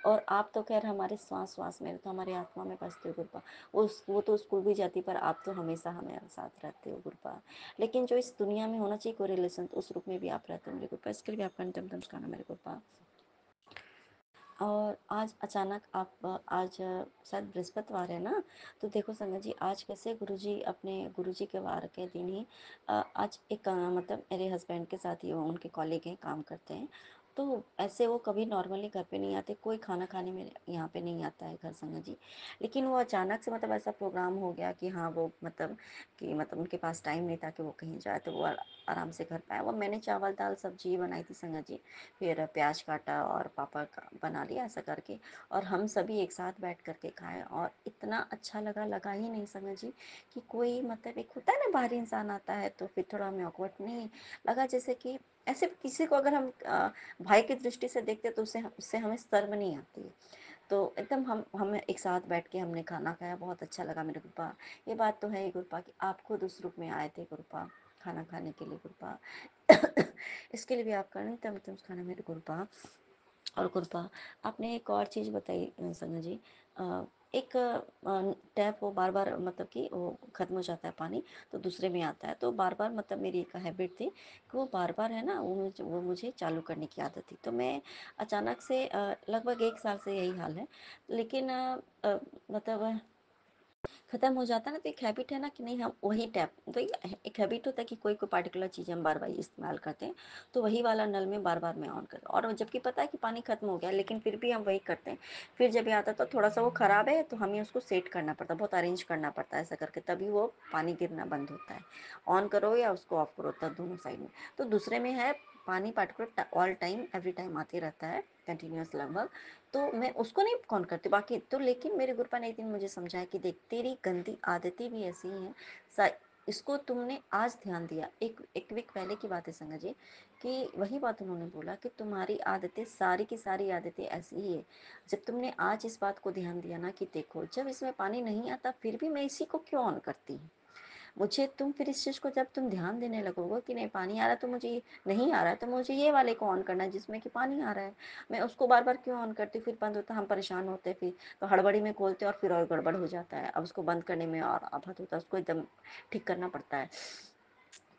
और आप तो खैर हमारे श्वास श्वास में तो हमारी आत्मा में बसते हो गुरुपा। वो तो स्कूल भी जाती, पर आप तो हमेशा हमारे साथ रहते हो गुरुपा। लेकिन जो इस दुनिया में होना चाहिए कोई रिलेशन, तो उस रूप में भी आप रहते हो मेरे गुरुपा। इसके लिए भी आपका अंतिम नमस्कार मेरे गुरुपा। और आज अचानक आप आज शायद बृहस्पतिवार है ना, तो देखो संगत जी आज कैसे गुरुजी अपने गुरुजी के वार के दिन ही आज एक मतलब मेरे हस्बैंड के साथ ही वो उनके कॉलेग हैं काम करते हैं, तो ऐसे वो कभी नॉर्मली घर पे नहीं आते, कोई खाना खाने में यहाँ पे नहीं आता है घर संगत जी। लेकिन वो अचानक से मतलब ऐसा प्रोग्राम हो गया कि हाँ वो मतलब कि मतलब उनके पास टाइम नहीं था कि वो कहीं जाए, तो वो आराम से घर पे आए। वो मैंने चावल दाल सब्जी बनाई थी संगत जी, फिर प्याज काटा और पापड़ का बना लिया ऐसा करके, और हम सभी एक साथ बैठ करके खाए और इतना अच्छा लगा ही नहीं समझ जी कि कोई मतलब एक होता है ना बाहरी इंसान आता है तो फिर थोड़ा हमें ऑकवर्ड नहीं लगा, जैसे कि ऐसे किसी को अगर हम भाई की दृष्टि से देखते तो उससे हमें शर्म नहीं आती है। तो एकदम हम एक साथ बैठ के हमने खाना खाया, बहुत अच्छा लगा मेरे गुरुपा। ये बात तो है ही गुरुपा कि आप खुद उस रूप में आए थे गुरुपा खाना खाने के लिए गुरुपा। इसके लिए भी आपका नहीं तब तुम खाना मेरे गुरुपा। और गुरुपा आपने एक और चीज़ बताई संगत जी, एक टैप वो बार बार मतलब कि वो ख़त्म हो जाता है पानी तो दूसरे में आता है, तो बार बार मतलब मेरी एक हैबिट थी कि वो बार बार है ना वो मुझे चालू करने की आदत थी। तो मैं अचानक से लगभग 1 साल से यही हाल है। लेकिन मतलब खत्म हो जाता है ना, तो एक हैबिट है ना कि नहीं हम वही टैप, तो एक हैबिट होता है कि कोई कोई पार्टिकुलर चीज़ हम बार बार इस्तेमाल करते हैं, तो वही वाला नल में बार बार मैं ऑन करती हूँ। और जबकि पता है कि पानी खत्म हो गया लेकिन फिर भी हम वही करते हैं। फिर जब ये आता तो थोड़ा सा वो ख़राब है तो हमें उसको सेट करना पड़ता है, बहुत अरेंज करना पड़ता है ऐसा करके, तभी वो पानी गिरना बंद होता है। ऑन करो या उसको ऑफ करो तब दोनों साइड में। तो दूसरे में है पानी particular all time every time आते रहता है कंटिन्यूस लगभग, तो मैं उसको नहीं कौन करती बाकी तो। लेकिन मेरे गुरुपा ने एक दिन मुझे समझाया कि देख तेरी गंदी आदतें भी ऐसी ही हैं, इसको तुमने आज ध्यान दिया, एक वीक पहले की बात है संगा जी, कि वही बात उन्होंने बोला कि तुम्हारी आदतें सारी की सारी आदतें ऐसी ही है। जब तुमने आज इस बात को ध्यान दिया ना कि देखो जब इसमें पानी नहीं आता फिर भी मैं इसी को क्यों ऑन करती हूँ, मुझे तुम फिर इस चीज़ को जब तुम ध्यान देने लगोगे कि नहीं पानी आ रहा है तो मुझे नहीं आ रहा है, तो मुझे ये वाले को ऑन करना है जिसमें कि पानी आ रहा है, मैं उसको बार बार क्यों ऑन करती, फिर बंद होता है, हम परेशान होते हैं, फिर तो हड़बड़ी में खोलते हैं और फिर और गड़बड़ हो जाता है, अब उसको बंद करने में और आफत होता है, उसको एकदम ठीक करना पड़ता है।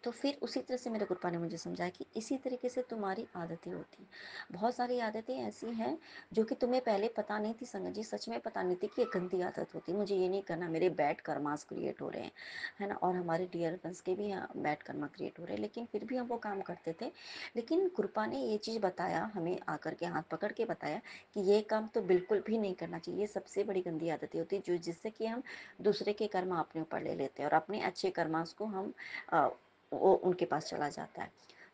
तो फिर उसी तरह से मेरे गुरुपा ने मुझे समझाया कि इसी तरीके से तुम्हारी आदतें होती हैं। बहुत सारी आदतें ऐसी हैं जो कि तुम्हें पहले पता नहीं थी संगत जी, सच में पता नहीं थी कि ये गंदी आदत होती है, मुझे ये नहीं करना, मेरे बैड कर्मास क्रिएट हो रहे हैं, है ना, और हमारे डियर वंस के भी बैड कर्मा क्रिएट हो रहे हैं, लेकिन फिर भी हम वो काम करते थे। लेकिन गुरुपा ने ये चीज़ बताया हमें, आकर के हाथ पकड़ के बताया कि ये काम तो बिल्कुल भी नहीं करना चाहिए, ये सबसे बड़ी गंदी आदतें होती है जो जिससे कि हम दूसरे के कर्म अपने ऊपर ले लेते हैं और अपने अच्छे कर्मास को हम वो उनके पास चला जाता है।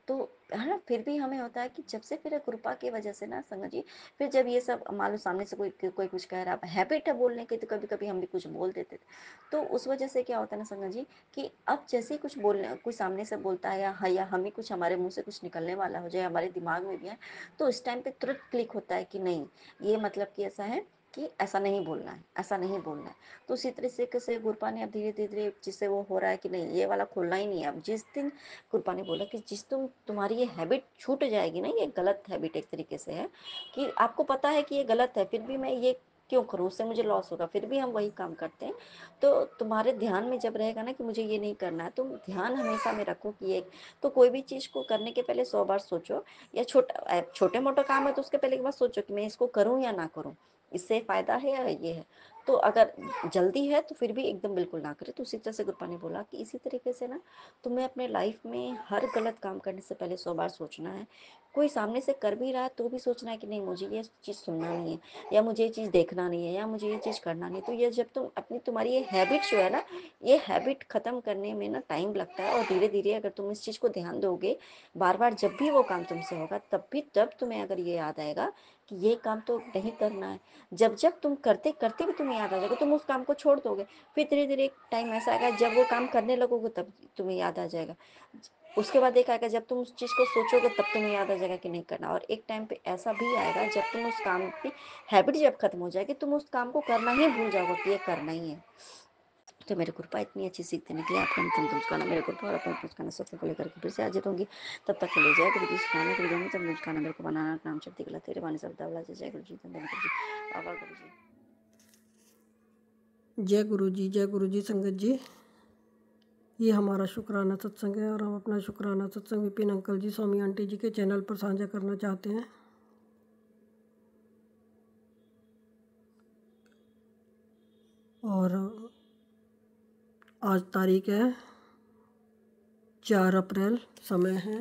तो है ना, फिर भी हमें होता है कि जब से फिर कृपा की वजह से ना संगत जी, फिर जब ये सब मान लो सामने से कोई कुछ कह रहा है, हैबिट है बोलने की, तो कभी कभी हम भी कुछ बोल देते थे। तो उस वजह से क्या होता है ना संगत जी, कि अब जैसे ही कुछ बोलने कोई सामने से बोलता है या हम ही कुछ हमारे मुंह से कुछ निकलने वाला हो जाए, हमारे दिमाग में भी है, तो इस टाइम पे तुरंत क्लिक होता है कि नहीं, ये मतलब कि ऐसा है कि ऐसा नहीं बोलना है, ऐसा नहीं बोलना है। तो उसी तरह से कैसे गुरपा ने अब धीरे धीरे जिससे वो हो रहा है कि नहीं ये वाला खोलना ही नहीं है। अब जिस दिन गुरपा ने बोला कि जिस तुम्हारी ये हैबिट छूट जाएगी ना, ये गलत हैबिट एक तरीके से है कि आपको पता है कि ये गलत है, फिर भी मैं ये क्यों करूँ, उससे मुझे लॉस होगा, फिर भी हम वही काम करते हैं। तो तुम्हारे ध्यान में जब रहेगा ना कि मुझे ये नहीं करना है, तुम ध्यान हमेशा में रखो कि ये, तो कोई भी चीज़ को करने के पहले 100 बार सोचो, या छोटे मोटे काम है तो उसके पहले एक बार सोचो कि मैं इसको करूँ या ना करूँ, इससे फायदा है या ये है। तो अगर जल्दी है तो फिर भी एकदम बिल्कुल ना करें। तो उसी तरह से गुरपा ने बोला कि इसी तरीके से ना तुम्हें अपने लाइफ में हर गलत काम करने से पहले 100 बार सोचना है। कोई सामने से कर भी रहा है तो भी सोचना है कि नहीं मुझे ये चीज़ सुनना नहीं है, या मुझे ये चीज़ देखना नहीं है, या मुझे ये चीज़ करना नहीं है। तो ये जब तुम अपनी तुम्हारी ये हैबिट जो है ना, ये हैबिट खत्म करने में ना टाइम लगता है, और धीरे धीरे अगर तुम इस चीज़ को ध्यान दोगे बार बार जब भी वो काम तुमसे होगा, तब तुम्हें अगर ये याद आएगा कि ये काम तो नहीं करना है, जब जब तुम करते करते भी तुम्हें याद आ जाएगा, तुम उस काम को छोड़ दोगे। फिर धीरे धीरे एक टाइम ऐसा आएगा जब वो काम करने लगोगे तब तुम्हें याद आ जाएगा। उसके बाद एक आएगा जब तुम उस चीज़ को सोचोगे तब तुम्हें याद आ जाएगा कि नहीं करना, और एक टाइम पे ऐसा भी आएगा जब तुम उस काम की हैबिट जब खत्म हो जाएगी, तुम उस काम को करना ही भूल जाओगे कि ये करना ही है। तो मेरे कृपा इतनी अच्छी सीख देने के लिए आपका अंतिम मुस्काना मेरे कृपा और अपना मुस्काना सपने को लेकर के फिर से हाजिर होंगी। तब तक के लिए जय गुरु जी, सिखाने गुरु जी, तब मुस्काना मेरे को बनाना नाम शक्ति गला तेरे बानी सब दावला। जय गुरु जी, धन्य गुरु जी, बाबा गुरु जी। जय गुरु जी संगत जी। ये हमारा शुक्राना सत्संग है और हम अपना शुक्राना सत्संग विपिन अंकल जी स्वामी आंटी जी के चैनल पर साझा करना चाहते हैं। और आज तारीख है 4 अप्रैल, समय है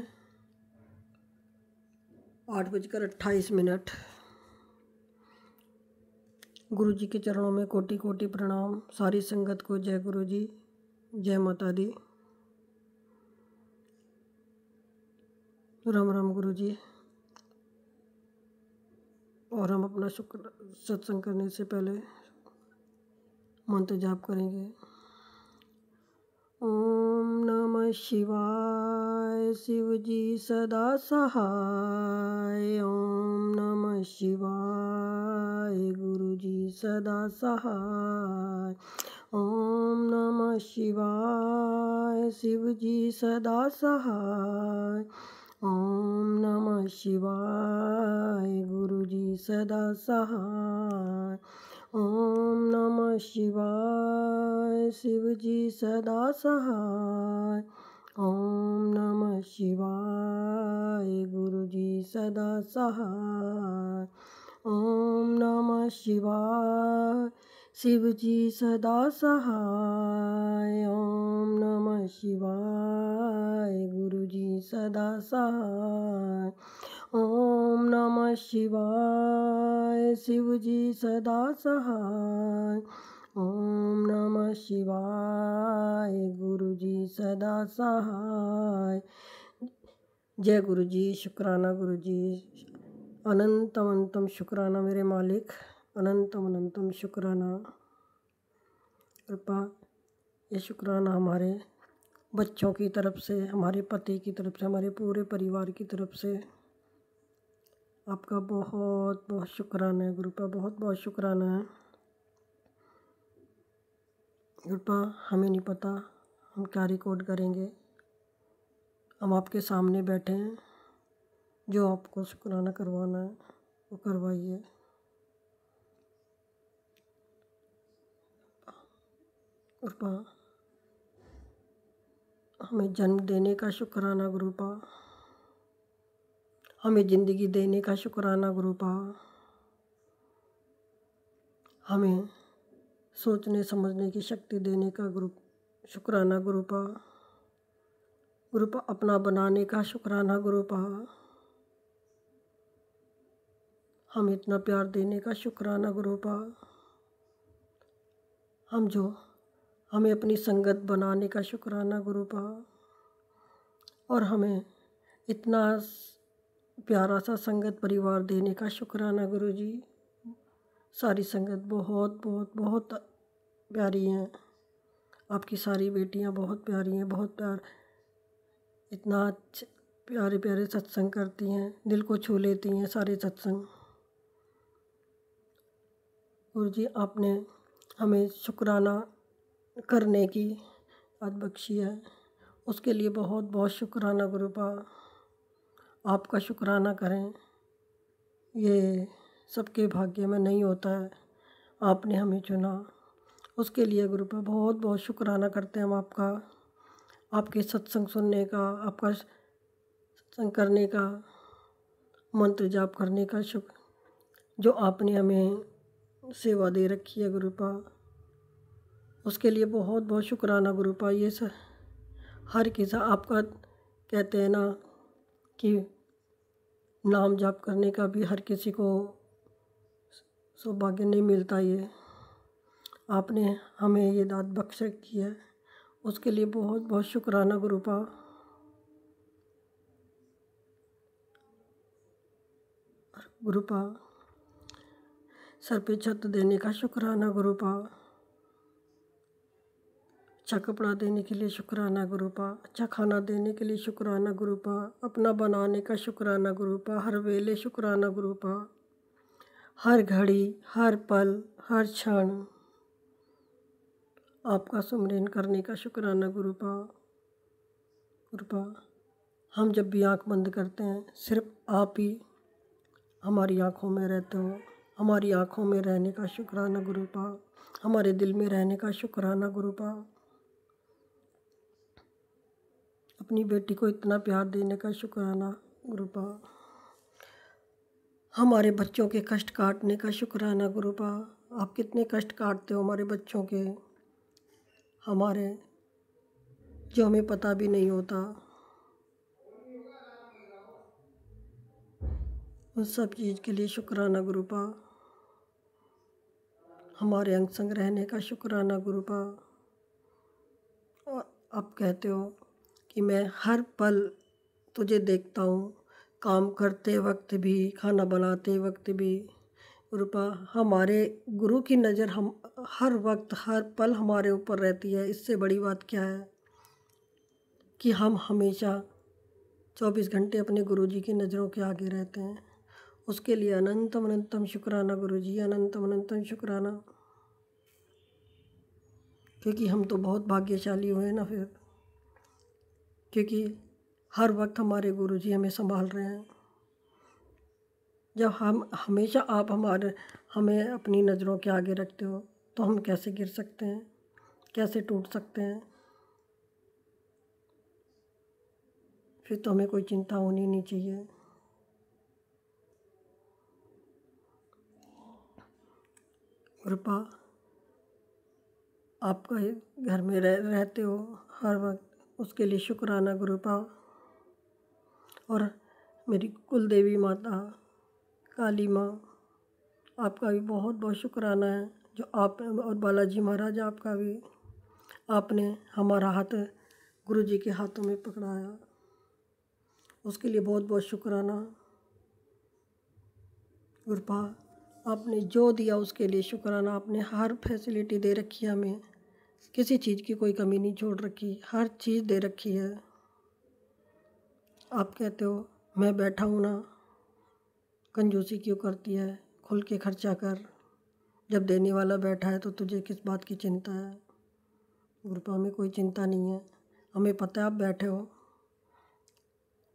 8:28। गुरु जी के चरणों में कोटि कोटि प्रणाम। सारी संगत को जय गुरु जी, जय माता दी, राम राम गुरु जी। और हम अपना शुक्र सत्संग करने से पहले मंत्र जाप करेंगे। ओम नमः शिवाय, शिव जी सदा सहाय। ओम नमः शिवाय, गुरु जी सदा सहाय। ओम नमः शिवाय, शिव जी सदा सहाय। ओम नमः शिवाय, गुरु जी सदा सहाय। ओम नमः शिवाय, शिव जी सदा सहाय। ओम नमः शिवाय, गुरु जी सदा सहाय। ओम नमः शिवाय, शिव जी सदा सहाय। ओम नमः शिवाय, गुरु जी सदा सहाय। ओम नमः शिवाय, शिव जी सदा सहाय। ओम नमः शिवाय, गुरु जी सदा सहाय। जय गुरु जी। शुक्राना गुरु जी। अनंतम अनंतम शुक्राना मेरे मालिक, अनंतम अनंतम शुक्राना। कृपा ये शुक्राना हमारे बच्चों की तरफ से, हमारे पति की तरफ से, हमारे पूरे परिवार की तरफ से आपका बहुत बहुत शुक्राना है गुरुपा, बहुत बहुत शुक्राना है गुरुपा। हमें नहीं पता हम क्या रिकॉर्ड करेंगे। हम आपके सामने बैठे हैं, जो आपको शुक्राना करवाना है वो करवाइए। गुरुपा हमें जन्म देने का शुक्राना गुरुपा, हमें ज़िंदगी देने का शुक्राना गुरुपा, हमें सोचने समझने की शक्ति देने का शुक्राना गुरुपा। गुरुपा अपना बनाने का शुक्राना गुरुपा, हमें इतना प्यार देने का शुक्राना गुरुपा। हमें अपनी संगत बनाने का शुक्राना गुरुपा, और हमें इतना प्यारा सा संगत परिवार देने का शुक्राना गुरुजी। सारी संगत बहुत बहुत बहुत प्यारी हैं, आपकी सारी बेटियां बहुत प्यारी हैं, बहुत प्यार, इतना प्यारे प्यारे सत्संग करती हैं, दिल को छू लेती हैं सारे सत्संग। गुरुजी आपने हमें शुक्राना करने की आज बख्शी है, उसके लिए बहुत बहुत शुक्राना गुरुपा। आपका शुक्राना करें, ये सबके भाग्य में नहीं होता है, आपने हमें चुना, उसके लिए गुरुपा बहुत बहुत शुक्राना करते हैं हम आपका। आपके सत्संग सुनने का, आपका सत्संग करने का, मंत्र जाप करने का जो आपने हमें सेवा दे रखी है गुरुपा, उसके लिए बहुत बहुत शुक्राना गुरुपा। ये हर किसी आपका कहते हैं ना कि नाम जाप करने का भी हर किसी को सौभाग्य नहीं मिलता, ये आपने हमें ये दात बख्श रखी है, उसके लिए बहुत बहुत शुक्राना गुरुपा। गुरुपा सर पे छत देने का शुक्राना गुरुपा, अच्छा कपड़ा देने के लिए शुक्राना गुरुपा, अच्छा खाना देने के लिए शुक्राना गुरुपा, अपना बनाने का शुक्राना गुरुपा, हर वेले शुक्राना गुरुपा, हर घड़ी, हर पल, हर क्षण आपका सुमरन करने का शुक्राना गुरुपा। गुरुपा हम जब भी आँख बंद करते हैं, सिर्फ आप ही हमारी आँखों में रहते हो, हमारी आँखों में रहने का शुक्राना गुरुपा, हमारे दिल में रहने का शुक्राना गुरुपा। अपनी बेटी को इतना प्यार देने का शुक्राना गुरुपा, हमारे बच्चों के कष्ट काटने का शुक्राना गुरुपा। आप कितने कष्ट काटते हो हमारे बच्चों के, हमारे जो हमें पता भी नहीं होता, उन सब चीज़ के लिए शुक्राना गुरुपा। हमारे अंग संग रहने का शुक्राना गुरुपा। और आप कहते हो कि मैं हर पल तुझे देखता हूँ, काम करते वक्त भी, खाना बनाते वक्त भी। गुरुपा हमारे गुरु की नज़र हम हर वक्त हर पल हमारे ऊपर रहती है, इससे बड़ी बात क्या है कि हम हमेशा 24 घंटे अपने गुरु जी की नज़रों के आगे रहते हैं। उसके लिए अनंतम अनंतम शुक्राना गुरुजी, अनंतम अनंतम शुक्राना, क्योंकि हम तो बहुत भाग्यशाली हुए ना फिर, क्योंकि हर वक्त हमारे गुरुजी हमें संभाल रहे हैं। जब हम हमेशा आप हमें अपनी नज़रों के आगे रखते हो, तो हम कैसे गिर सकते हैं, कैसे टूट सकते हैं। फिर तो हमें कोई चिंता होनी नहीं चाहिए। गुरुपा आपका घर में रहते हो हर वक्त, उसके लिए शुक्राना गुरुपा। और मेरी कुल देवी माता काली माँ, आपका भी बहुत बहुत शुक्राना है, जो आप और बालाजी महाराज आपका भी, आपने हमारा हाथ गुरु जी के हाथों में पकड़ाया, उसके लिए बहुत बहुत शुक्राना। गुरुपा आपने जो दिया उसके लिए शुक्राना, आपने हर फैसिलिटी दे रखी है हमें, किसी चीज़ की कोई कमी नहीं छोड़ रखी, हर चीज़ दे रखी है। आप कहते हो मैं बैठा हूँ ना, कंजूसी क्यों करती है, खुल के खर्चा कर, जब देने वाला बैठा है तो तुझे किस बात की चिंता है। गुरुपा हमें कोई चिंता नहीं है, हमें पता है आप बैठे हो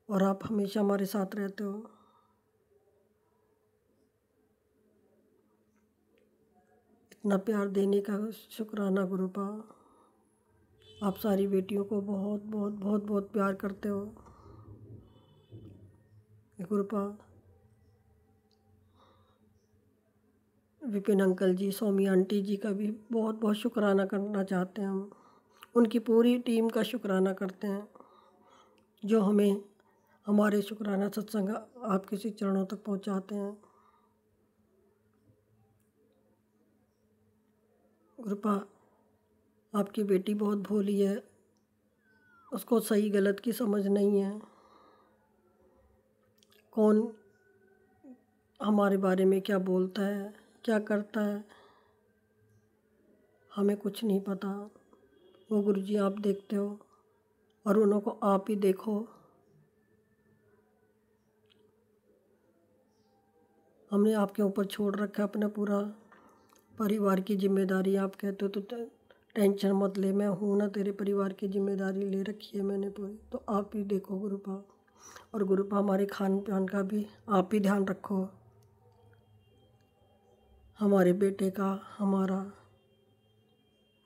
और आप हमेशा हमारे साथ रहते हो। इतना प्यार देने का शुक्राना गुरुपा। आप सारी बेटियों को बहुत बहुत बहुत बहुत प्यार करते हो गुरुपा। विपिन अंकल जी, सौमी आंटी जी का भी बहुत बहुत शुक्राना करना चाहते हैं हम। उनकी पूरी टीम का शुक्राना करते हैं जो हमें हमारे शुक्राना सत्संग आपके श्री चरणों तक पहुंचाते हैं गुरुपा। आपकी बेटी बहुत भोली है, उसको सही गलत की समझ नहीं है। कौन हमारे बारे में क्या बोलता है, क्या करता है, हमें कुछ नहीं पता। वो गुरुजी आप देखते हो और उनको आप ही देखो। हमने आपके ऊपर छोड़ रखा है अपना पूरा परिवार की जिम्मेदारी। आप कहते हो तो टेंशन मत ले, मैं हूँ ना, तेरे परिवार की जिम्मेदारी ले रखी है मैंने पूरी, तो आप ही देखो गुरुपा। और गुरुपा हमारे खान पान का भी आप ही ध्यान रखो। हमारे बेटे का हमारा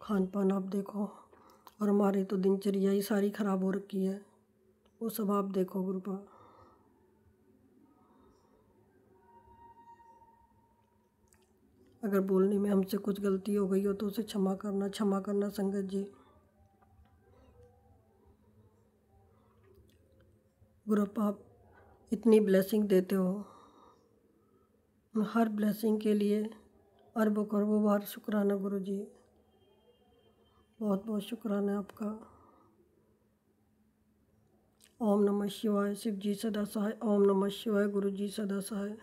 खान पान आप देखो, और हमारी तो दिनचर्या ही सारी खराब हो रखी है, वो सब आप देखो गुरुपा। अगर बोलने में हमसे कुछ गलती हो गई हो तो उसे क्षमा करना संगत जी। गुरुपा आप इतनी ब्लेसिंग देते हो, हर ब्लेसिंग के लिए अरबों करोड़ों बार शुक्राना गुरुजी। बहुत बहुत शुक्राना आपका। ओम नमः शिवाय। शिव जी सदा सहाय। ओम नमः शिवाय। गुरु जी सदा सहाय।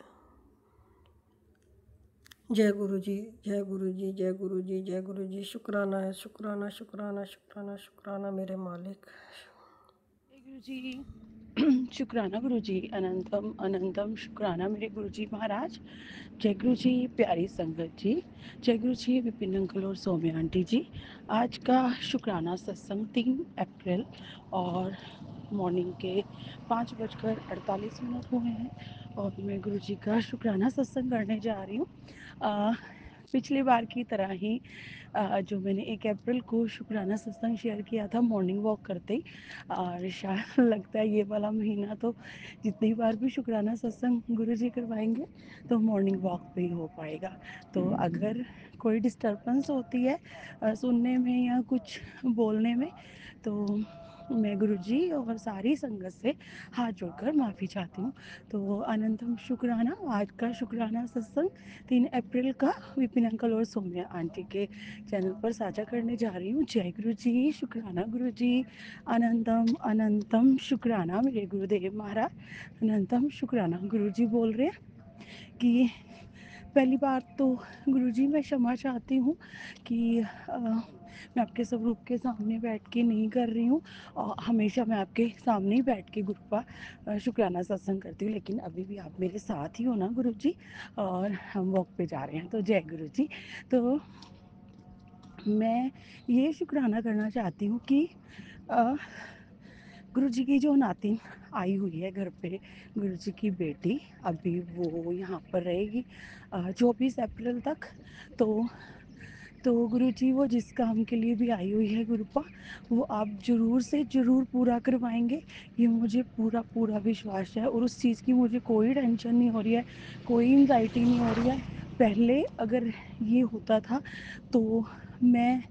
जय गुरु जी, जय गुरु जी, जय गुरु जी, जय गुरु जी। शुक्राना है, शुक्राना शुक्राना शुक्राना शुक्राना मेरे मालिक। जय गुरु जी। शुक्राना गुरु जी, अनंतम अनंतम शुक्राना मेरे गुरु जी महाराज। जय गुरु जी, प्यारी संगत जी। जय गुरु जी, विपिन अंकल और सौम्या आंटी जी। आज का शुक्राना सत्संग 3 अप्रैल और मॉर्निंग के 5:48 हुए हैं और मैं गुरु जी का शुक्राना सत्संग करने जा रही हूँ। पिछली बार की तरह ही जो मैंने 1 अप्रैल को शुक्राना सत्संग शेयर किया था मॉर्निंग वॉक करते ही, और शायद लगता है ये वाला महीना तो जितनी बार भी शुक्राना सत्संग गुरु जी करवाएंगे तो मॉर्निंग वॉक पे ही हो पाएगा। तो अगर कोई डिस्टर्बेंस होती है सुनने में या कुछ बोलने में, तो मैं गुरुजी और सारी संगत से हाथ जोड़कर माफ़ी चाहती हूँ। तो अनंतम शुक्राना। आज का शुक्राना सत्संग 3 अप्रैल का विपिन अंकल और सौम्या आंटी के चैनल पर साझा करने जा रही हूँ। जय गुरु जी, शुक्राना गुरु जी। अनंतम अनंतम शुक्राना मेरे गुरुदेव महाराज। अनंतम शुक्राना। गुरु जी बोल रहे हैं कि पहली बार तो गुरुजी मैं क्षमा चाहती हूँ कि मैं आपके स्वरूप के सामने बैठ के नहीं कर रही हूँ, और हमेशा मैं आपके सामने ही बैठ के गुरु का शुक्राना सत्संग करती हूँ, लेकिन अभी भी आप मेरे साथ ही हो ना गुरुजी, और हम वॉक पे जा रहे हैं। तो जय गुरुजी। तो मैं ये शुक्राना करना चाहती हूँ कि गुरु जी की जो नातिन आई हुई है घर पे, गुरु जी की बेटी, अभी वो यहाँ पर रहेगी 24 अप्रैल तक। तो गुरु जी वो जिस काम के लिए भी आई हुई है गुरुपा, वो आप ज़रूर से ज़रूर पूरा करवाएंगे, ये मुझे पूरा पूरा विश्वास है। और उस चीज़ की मुझे कोई टेंशन नहीं हो रही है, कोई एंजाइटी नहीं हो रही है। पहले अगर ये होता था तो मैं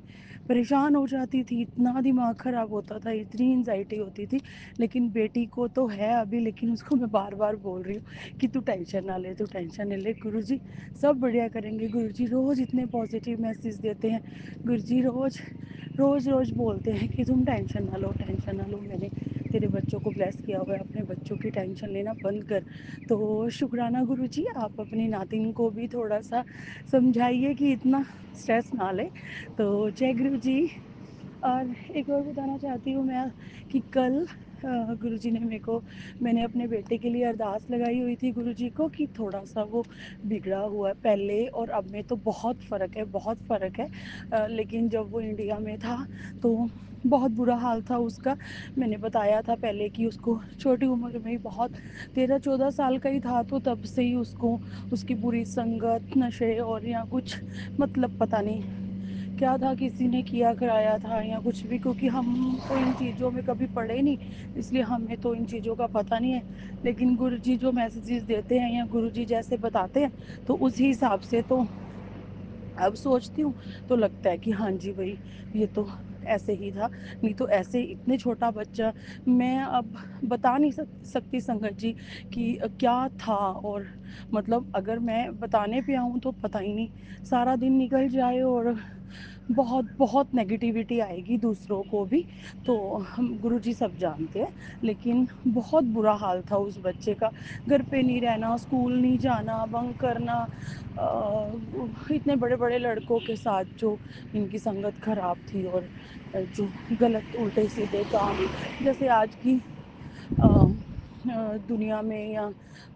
परेशान हो जाती थी, इतना दिमाग ख़राब होता था, इतनी एंजाइटी होती थी। लेकिन बेटी को तो है अभी, लेकिन उसको मैं बार बार बोल रही हूँ कि तू टेंशन ना ले, तू टेंशन नहीं ले, गुरुजी सब बढ़िया करेंगे। गुरुजी रोज़ इतने पॉजिटिव मैसेज देते हैं, गुरुजी रोज़ रोज़ रोज़ बोलते हैं कि तुम टेंशन ना लो, टेंशन ना लो, मैंने तेरे बच्चों को ब्लेस किया हुआ है, अपने बच्चों की टेंशन लेना बंद कर। तो शुक्राना गुरुजी, आप अपनी नातिन को भी थोड़ा सा समझाइए कि इतना स्ट्रेस ना ले। तो जय गुरु जी। और एक और बताना चाहती हूँ मैं कि कल गुरुजी ने मेरे को, मैंने अपने बेटे के लिए अरदास लगाई हुई थी गुरुजी को कि थोड़ा सा वो बिगड़ा हुआ है पहले और अब में, तो बहुत फ़र्क है, बहुत फ़र्क है। लेकिन जब वो इंडिया में था तो बहुत बुरा हाल था उसका। मैंने बताया था पहले कि उसको छोटी उम्र में ही, बहुत 13-14 साल का ही था, तो तब से ही उसको उसकी बुरी संगत, नशे और या कुछ, मतलब पता नहीं क्या था, किसी ने किया कराया था या कुछ भी, क्योंकि हम तो इन चीज़ों में कभी पढ़े नहीं, इसलिए हमें तो इन चीज़ों का पता नहीं है। लेकिन गुरुजी जो मैसेजेस देते हैं या गुरुजी जैसे बताते हैं, तो उस हिसाब से तो अब सोचती हूँ तो लगता है कि हाँ जी भाई, ये तो ऐसे ही था। नहीं तो ऐसे इतने छोटा बच्चा, मैं अब बता नहीं सकती संगत जी कि क्या था। और मतलब अगर मैं बताने पे आऊँ तो पता ही नहीं, सारा दिन निकल जाए और बहुत बहुत नेगेटिविटी आएगी दूसरों को भी, तो हम गुरुजी सब जानते हैं। लेकिन बहुत बुरा हाल था उस बच्चे का, घर पे नहीं रहना, स्कूल नहीं जाना, बंक करना, इतने बड़े बड़े लड़कों के साथ जो इनकी संगत खराब थी, और जो गलत उल्टे सीधे काम, जैसे आज की दुनिया में, या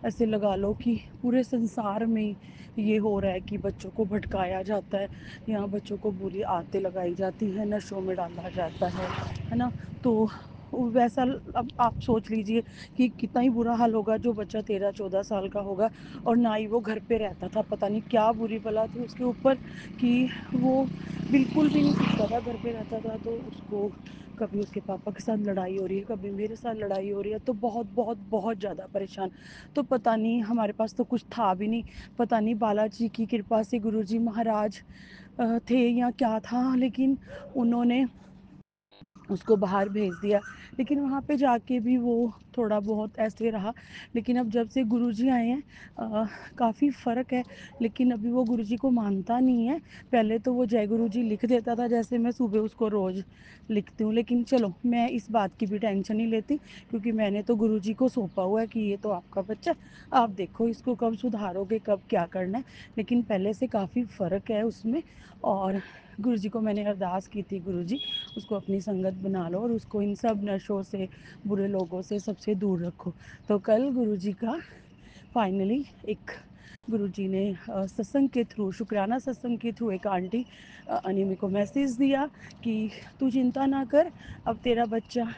ऐसे लगा लो कि पूरे संसार में ये हो रहा है कि बच्चों को भटकाया जाता है, या बच्चों को बुरी आदतें लगाई जाती हैं, नशों में डाला जाता है ना। तो वैसा अब आप सोच लीजिए कि कितना ही बुरा हाल होगा जो बच्चा 13-14 साल का होगा, और ना ही वो घर पे रहता था, पता नहीं क्या बुरी बला थी उसके ऊपर कि वो बिल्कुल भी नहीं सीखता था, घर पे रहता था। तो उसको कभी उसके पापा के साथ लड़ाई हो रही है, कभी मेरे साथ लड़ाई हो रही है, तो बहुत बहुत बहुत ज़्यादा परेशान। तो पता नहीं, हमारे पास तो कुछ था भी नहीं, पता नहीं बालाजी की कृपा से गुरुजी महाराज थे या क्या था, लेकिन उन्होंने उसको बाहर भेज दिया। लेकिन वहाँ पे जाके भी वो थोड़ा बहुत ऐसे रहा। लेकिन अब जब से गुरुजी आए हैं काफ़ी फ़र्क है। लेकिन अभी वो गुरुजी को मानता नहीं है। पहले तो वो जय गुरुजी लिख देता था, जैसे मैं सुबह उसको रोज़ लिखती हूँ। लेकिन चलो, मैं इस बात की भी टेंशन नहीं लेती, क्योंकि मैंने तो गुरुजी को सौंपा हुआ है कि ये तो आपका बच्चा, आप देखो इसको कब सुधारोगे, कब क्या करना है। लेकिन पहले से काफ़ी फ़र्क है उसमें। और गुरुजी को मैंने अरदास की थी, गुरुजी उसको अपनी संगत बना लो और उसको इन सब नशों से, बुरे लोगों से, सबसे दूर रखो। तो कल गुरुजी का फाइनली एक, गुरुजी ने सत्संग के थ्रू, शुक्राना सत्संग के थ्रू, एक आंटी अनिमी को मैसेज दिया कि तू चिंता ना कर, अब तेरा बच्चा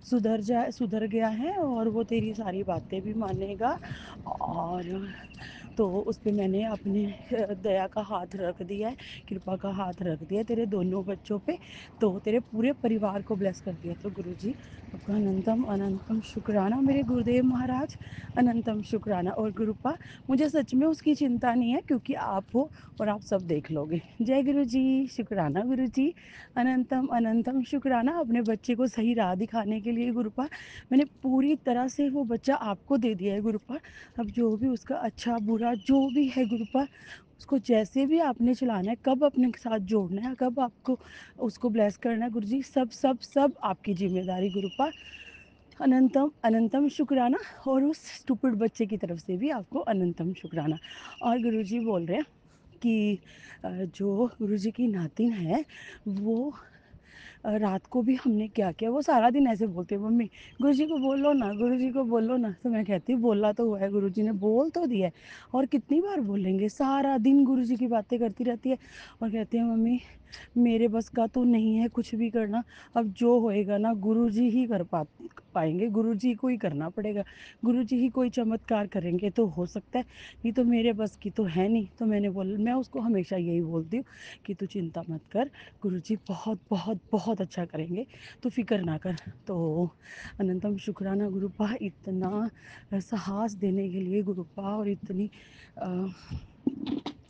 सुधर गया है और वो तेरी सारी बातें भी मानेगा। और तो उस पर मैंने अपने दया का हाथ रख दिया है, कृपा का हाथ रख दिया तेरे दोनों बच्चों पे, तो तेरे पूरे परिवार को ब्लेस कर दिया। तो गुरुजी आपका अनंतम अनंतम शुक्राना मेरे गुरुदेव महाराज, अनंतम शुक्राना। और गुरुपा, मुझे सच में उसकी चिंता नहीं है, क्योंकि आप हो और आप सब देख लोगे। जय गुरु जी, शुक्राना गुरु जी, अनंतम अनंतम शुक्राना अपने बच्चे को सही राह दिखाने के लिए गुरुपा। मैंने पूरी तरह से वो बच्चा आपको दे दिया है गुरुपा। अब जो भी उसका अच्छा बुरा जो भी है गुरुपा, उसको जैसे भी आपने चलाना है, कब अपने साथ जोड़ना है, कब आपको उसको ब्लेस करना है, गुरुजी सब सब सब आपकी जिम्मेदारी गुरुपा। अनंतम अनंतम शुक्राना। और उस स्टूपिड बच्चे की तरफ से भी आपको अनंतम शुक्राना। और गुरुजी बोल रहे हैं कि जो गुरुजी की नातिन है वो, रात को भी हमने क्या किया, वो सारा दिन ऐसे बोलते हैं, मम्मी गुरुजी को बोलो ना, गुरुजी को बोलो ना। तो मैं कहती हूँ बोला तो हुआ है, गुरुजी ने बोल तो दिया है, और कितनी बार बोलेंगे, सारा दिन गुरुजी की बातें करती रहती है। और कहती है मम्मी मेरे बस का तो नहीं है कुछ भी करना, अब जो होएगा ना गुरुजी ही कर पाएंगे, गुरुजी को ही करना पड़ेगा, गुरुजी ही कोई चमत्कार करेंगे तो हो सकता है, नहीं तो मेरे बस की तो है नहीं। तो मैं उसको हमेशा यही बोलती हूँ कि तू चिंता मत कर, गुरुजी बहुत बहुत बहुत अच्छा करेंगे, तो फिक्र ना कर। तो अनंतम शुक्राना गुरुपा, इतना साहस देने के लिए गुरुपा, और इतनी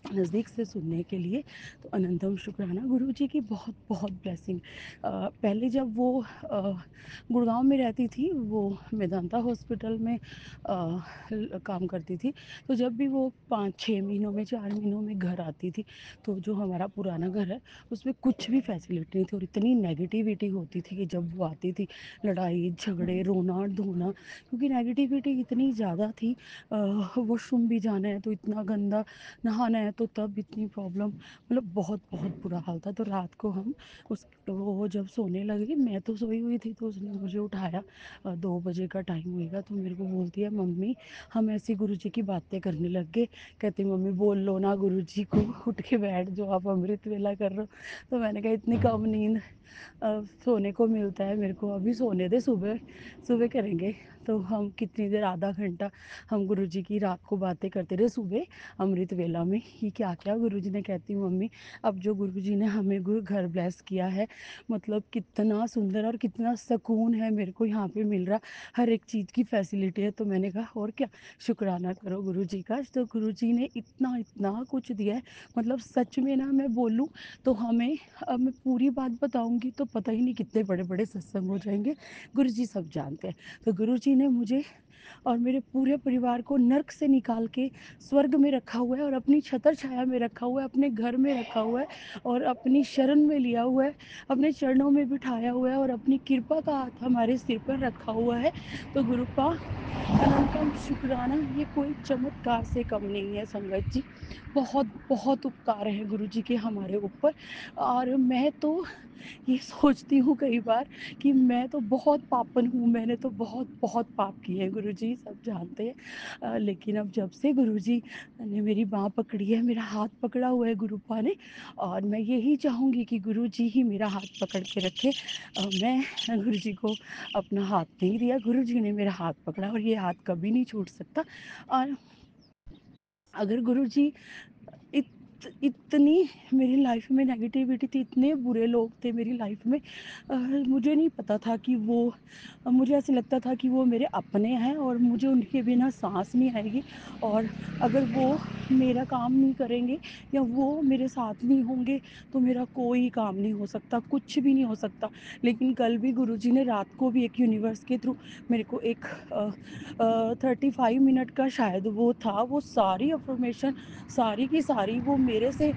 नज़दीक से सुनने के लिए। तो अनंतम शुक्राना गुरुजी की, बहुत बहुत ब्लेसिंग। पहले जब वो गुड़गांव में रहती थी, वो मेदांता हॉस्पिटल में काम करती थी। तो जब भी वो 5-6 महीनों में, 4 महीनों में घर आती थी, तो जो हमारा पुराना घर है उसमें कुछ भी फैसिलिटी नहीं थी, और इतनी नेगेटिविटी होती थी कि जब वो आती थी, लड़ाई झगड़े, रोना धोना, क्योंकि नेगेटिविटी इतनी ज़्यादा थी। वॉशरूम भी जाना है तो इतना गंदा, नहाना है तो तब इतनी प्रॉब्लम, मतलब बहुत बहुत बुरा हाल था। तो रात को हम उस वो जब सोने लगे, मैं तो सोई हुई थी, तो उसने मुझे उठाया, 2 बजे का टाइम होएगा, तो मेरे को बोलती है मम्मी हम ऐसी गुरुजी की बातें करने लग गए। कहती मम्मी बोल लो ना गुरुजी को, उठ के बैठ जो आप अमृत वेला कर रहे हो। तो मैंने कहा इतनी कम नींद सोने को मिलता है मेरे को, अभी सोने दे, सुबह सुबह करेंगे। तो हम कितनी देर, आधा घंटा हम गुरुजी की रात को बातें करते रहे। सुबह अमृत वेला में ही क्या क्या गुरुजी ने, कहती मम्मी अब जो गुरुजी ने हमें गुरु घर ब्लेस किया है, मतलब कितना सुंदर और कितना सुकून है मेरे को यहाँ पे मिल रहा, हर एक चीज़ की फैसिलिटी है। तो मैंने कहा और क्या, शुक्राना करो गुरुजी का। तो गुरुजी ने इतना इतना कुछ दिया है, मतलब सच में ना मैं बोलूँ तो हमें, अब मैं पूरी बात बताऊंगी तो पता ही नहीं कितने बड़े बड़े सत्संग हो जाएंगे। गुरुजी सब जानते हैं। तो गुरुजी ने मुझे और मेरे पूरे परिवार को नर्क से निकाल के स्वर्ग में रखा हुआ है, और अपनी छतर छाया में रखा हुआ है, अपने घर में रखा हुआ है, और अपनी शरण में लिया हुआ है, अपने चरणों में बिठाया हुआ है, और अपनी कृपा का हाथ हमारे सिर पर रखा हुआ है। तो गुरुपा अनंतम शुक्राना, ये कोई चमत्कार से कम नहीं है संगत जी। बहुत बहुत उपकार है गुरु जी के हमारे ऊपर। और मैं तो ये सोचती हूँ कई बार कि मैं तो बहुत पापन हूँ, मैंने तो बहुत बहुत पाप किए हैं, गुरुजी सब जानते हैं। लेकिन अब जब से गुरुजी ने मेरी बाँह पकड़ी है, मेरा हाथ पकड़ा हुआ है गुरुपा ने, और मैं यही चाहूँगी कि गुरुजी ही मेरा हाथ पकड़ के रखे। मैं गुरुजी को अपना हाथ नहीं दिया, गुरुजी ने मेरा हाथ पकड़ा, और ये हाथ कभी नहीं छूट सकता। और अगर गुरुजी इतनी मेरी लाइफ में नेगेटिविटी थी, इतने बुरे लोग थे मेरी लाइफ में, मुझे नहीं पता था कि वो, मुझे ऐसे लगता था कि वो मेरे अपने हैं और मुझे उनके बिना सांस नहीं आएगी, और अगर वो मेरा काम नहीं करेंगे या वो मेरे साथ नहीं होंगे तो मेरा कोई काम नहीं हो सकता, कुछ भी नहीं हो सकता। लेकिन कल भी गुरुजी ने रात को भी एक यूनिवर्स के थ्रू मेरे को एक 35 मिनट का शायद वो था, वो सारी अफर्मेशन सारी की सारी वो मेरे से